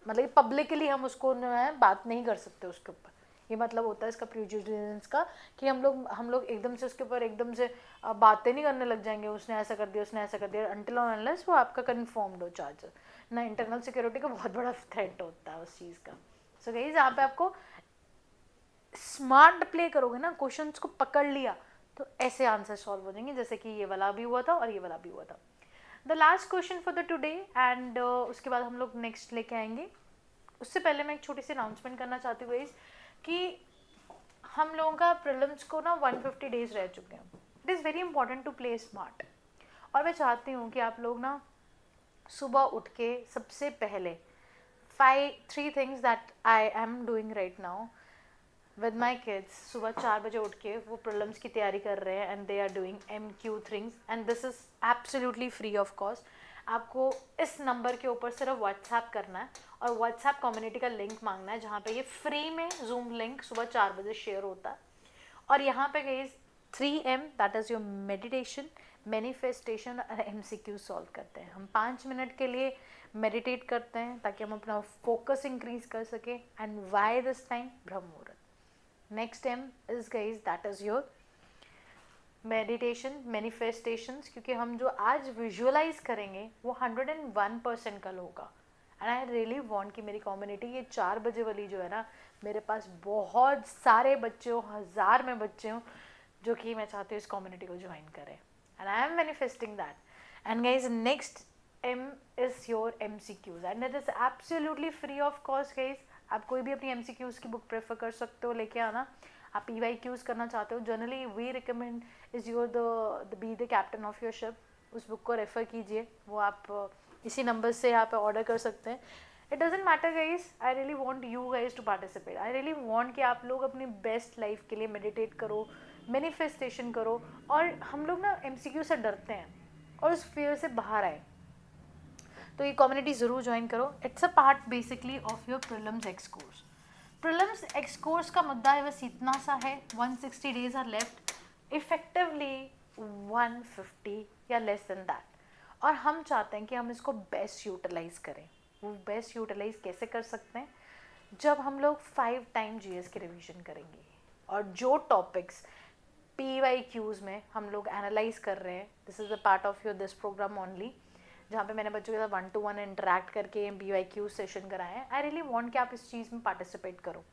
मतलब पब्लिकली हम उसको जो है बात नहीं कर सकते उसके ऊपर. ये मतलब होता है इसका प्रेजुडिस का कि हम लोग एकदम से उसके ऊपर एकदम से बातें नहीं करने लग जाएंगे, उसने ऐसा कर दिया, उसने ऐसा कर दिया, अनटिल और अनलेस वो आपका कन्फर्म्ड हो चार्ज ना. इंटरनल सिक्योरिटी का बहुत बड़ा थ्रेट होता है उस चीज़ का. सो गाइस यहाँ पे आपको स्मार्ट प्ले करोगे ना, क्वेश्चंस को पकड़ लिया, तो ऐसे आंसर सॉल्व हो जाएंगे, जैसे कि ये वाला भी हुआ था और ये वाला भी हुआ था। The last question for the today and उसके बाद हम लोग नेक्स्ट लेके आएंगे। उससे पहले मैं एक छोटी सी अनाउंसमेंट करना चाहती हूँ कि हम लोगों का प्रीलिम्स को ना 150 डेज रह चुके हैं। It is very important to play smart, और मैं चाहती हूँ कि आप लोग ना सुबह उठ के सबसे पहले 3 things that I am doing right now with my kids. सुबह 4 बजे उठ के वो प्रीलिम्स की तैयारी कर रहे हैं and they are doing MQ things and this is absolutely free of cost. आपको इस नंबर के ऊपर सिर्फ व्हाट्सएप करना है और व्हाट्सएप कम्युनिटी का लिंक मांगना है, जहाँ पे ये फ्री में जूम लिंक सुबह 4 बजे शेयर होता है। और यहाँ पे गई 3M that is your meditation, manifestation और MCQ सॉल्व करते हैं। हम 5 मिनट के लिए मेडिटेट करते हैं ताकि हम अपना फोकस इंक्रीज कर सकें। And why this time? ब्रह्म मुहूर्त। Next M is guys that is your meditation, manifestations, क्योंकि हम जो आज विजुअलाइज करेंगे वो 101% कल होगा। एंड आई रियली वांट कि मेरी कम्युनिटी ये 4 बजे वाली जो है ना, मेरे पास बहुत सारे बच्चे हो, 1000 में बच्चे हों जो कि मैं चाहती हूँ इस कम्युनिटी को ज्वाइन करें। And I am manifesting that. And guys next M is your MCQs and it is absolutely free of cost guys. आप कोई भी अपनी MCQs की बुक प्रेफर कर सकते हो लेके आना। आप PYQs करना चाहते हो, generally we recommend is your the B the captain of your ship, उस बुक को रेफ़र कीजिए। वो आप इसी नंबर से यहाँ पे ऑर्डर कर सकते हैं। It doesn't matter guys, I really want you guys to participate. I really want कि आप लोग अपनी बेस्ट लाइफ के लिए मेडिटेट करो, मैनिफेस्टेशन करो, और हम लोग ना MCQ से डरते हैं और उस फियर से बाहर आए। तो ये कम्युनिटी ज़रूर ज्वाइन करो। It's a part basically of your prelims x course. Prelims x course का मुद्दा है बस इतना सा है, 160 डेज आर लेफ्ट, इफेक्टिवली 150 या लेस देन दैट। और हम चाहते हैं कि हम इसको बेस्ट यूटिलाइज करें। वो बेस्ट यूटिलाइज कैसे कर सकते हैं? जब हम लोग 5 टाइम GS की रिवीजन करेंगे और जो टॉपिक्स PYQs में हम लोग एनालाइज कर रहे हैं, this is a part of your this program only, जहाँ पे मैंने बच्चों के साथ 1-to-1 इंटरेक्ट करके PYQ सेशन कराए हैं। आई रियली वांट कि आप इस चीज़ में पार्टिसिपेट करो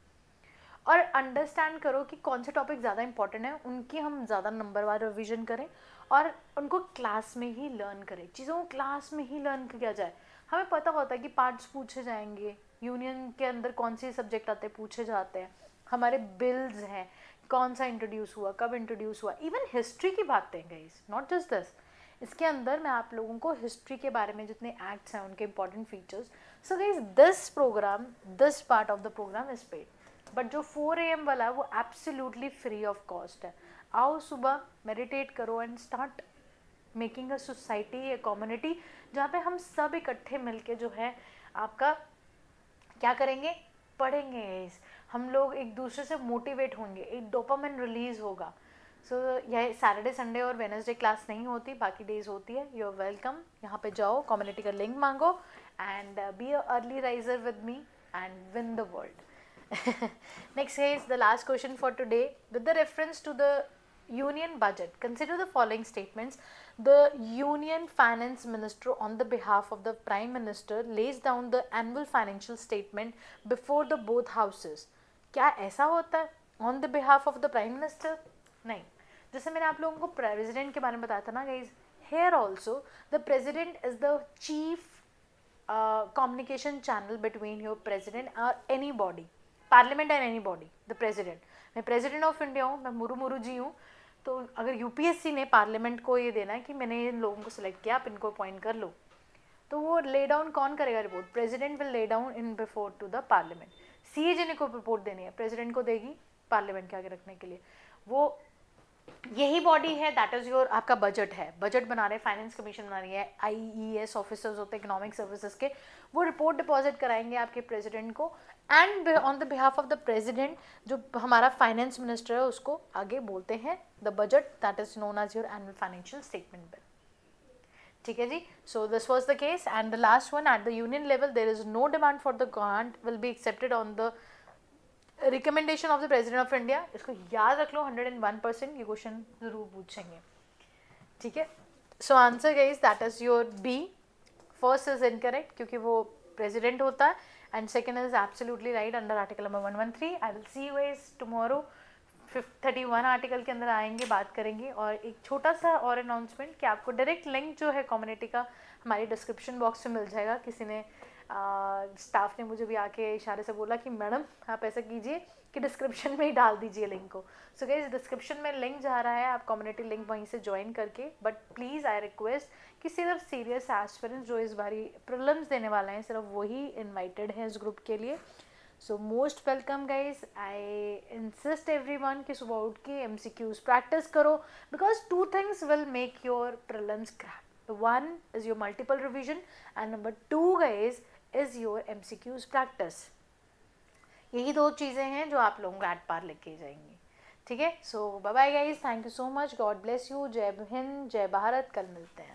और अंडरस्टैंड करो कि कौन से टॉपिक ज़्यादा इंपॉर्टेंट है, उनकी हम ज़्यादा नंबरवार रिवीजन करें और उनको क्लास में ही लर्न करें। चीज़ों को क्लास में ही लर्न किया जाए। हमें पता होता है कि पार्ट्स पूछे जाएंगे, यूनियन के अंदर कौन से सब्जेक्ट आते हैं पूछे जाते हैं, हमारे बिल्स हैं, कौन सा इंट्रोड्यूस हुआ, कब इंट्रोड्यूस हुआ, इवन हिस्ट्री की बातें गाइस, नॉट जस्ट दिस। इसके अंदर मैं आप लोगों को हिस्ट्री के बारे में जितने एक्ट्स हैं उनके important features. So guys this program, this part of the program is paid, but जो 4 AM वाला है वो एब्सोल्युटली फ्री ऑफ कॉस्ट है। आओ सुबह मेडिटेट करो and start making a society, a community, जहाँ पे हम सब इकट्ठे मिलके जो है आपका क्या करेंगे, पढ़ेंगे। हम लोग एक दूसरे से मोटिवेट होंगे, एक डोपामिन रिलीज होगा। सो यह सैटरडे संडे और वेडनेसडे क्लास नहीं होती, बाकी डेज होती है। You are welcome. यहाँ पे जाओ, कम्युनिटी का लिंक मांगो and be a early riser with me and win the world. Next is the last question for today. With the reference to the union budget, consider the following statements. The Union Finance Minister, on the behalf of the Prime Minister, lays down the annual financial statement before the both houses. क्या ऐसा होता है on the behalf of the Prime Minister? नहीं। जैसे मैंने आप लोगों को प्रेसिडेंट के बारे में बताया था ना guys, here also the president is the chief communication channel between your president or any body, parliament and any body, the president. मैं प्रेसिडेंट ऑफ इंडिया हूँ, मैं मुरू जी हूँ, तो अगर UPSC ने पार्लियामेंट को ये देना है कि मैंने इन लोगों को सिलेक्ट किया, आप इनको अपॉइंट कर लो, तो वो ले डाउन कौन करेगा report? President will lay down in before to the parliament. CAG ने को रिपोर्ट देनी है, प्रेसिडेंट को देगी पार्लियामेंट के आगे रखने के लिए। वो यही बॉडी है, दैट इज योर, आपका बजट है, बजट बना रहे हैं, फाइनेंस कमीशन बना रही है, IES ऑफिसर्स होते हैं इकोनॉमिक सर्विसेज के, वो रिपोर्ट डिपॉजिट कराएंगे आपके प्रेसिडेंट को and on the behalf of the president जो हमारा फाइनेंस मिनिस्टर है उसको आगे बोलते हैं the budget, that is known as your annual financial statement bill. ठीक है जी। So this was the case and the last one, at the union level there is no demand for the grant will be accepted on the recommendation of the president of India. इसको याद रख लो, 101% ये question जरूर पूछेंगे। ठीक है। So answer guys that is your B. First is incorrect क्योंकि वो प्रेसिडेंट होता है, and second is absolutely right under article number 113। I will see you guys tomorrow 31 article के अंदर आएंगे, बात करेंगे। और एक छोटा सा और अनाउंसमेंट कि आपको डायरेक्ट लिंक जो है कम्युनिटी का हमारी डिस्क्रिप्शन बॉक्स में मिल जाएगा। किसी ने स्टाफ ने मुझे भी आके इशारे से बोला कि मैडम आप ऐसा कीजिए कि डिस्क्रिप्शन में ही डाल दीजिए लिंक को। सो गाइस डिस्क्रिप्शन में लिंक जा रहा है, आप कम्युनिटी लिंक वहीं से ज्वाइन करके। बट प्लीज़ आई रिक्वेस्ट कि सिर्फ सीरियस एस्पिरेंट्स जो इस बारी प्रीलिम्स देने वाले हैं सिर्फ वही इनवाइटेड हैं इस ग्रुप के लिए। So most welcome guys. I insist everyone कि सुबह उठ के MCQs प्रैक्टिस करो, because 2 things will make your prelims crap. One is your multiple revision and number 2 guys is your MCQs practice. यही 2 चीज़ें हैं जो आप लोगों को एट पार लेके जाएंगे। ठीक है, so bye bye guys, thank you so much, god bless you, जय हिंद, जय भारत, कल मिलते हैं।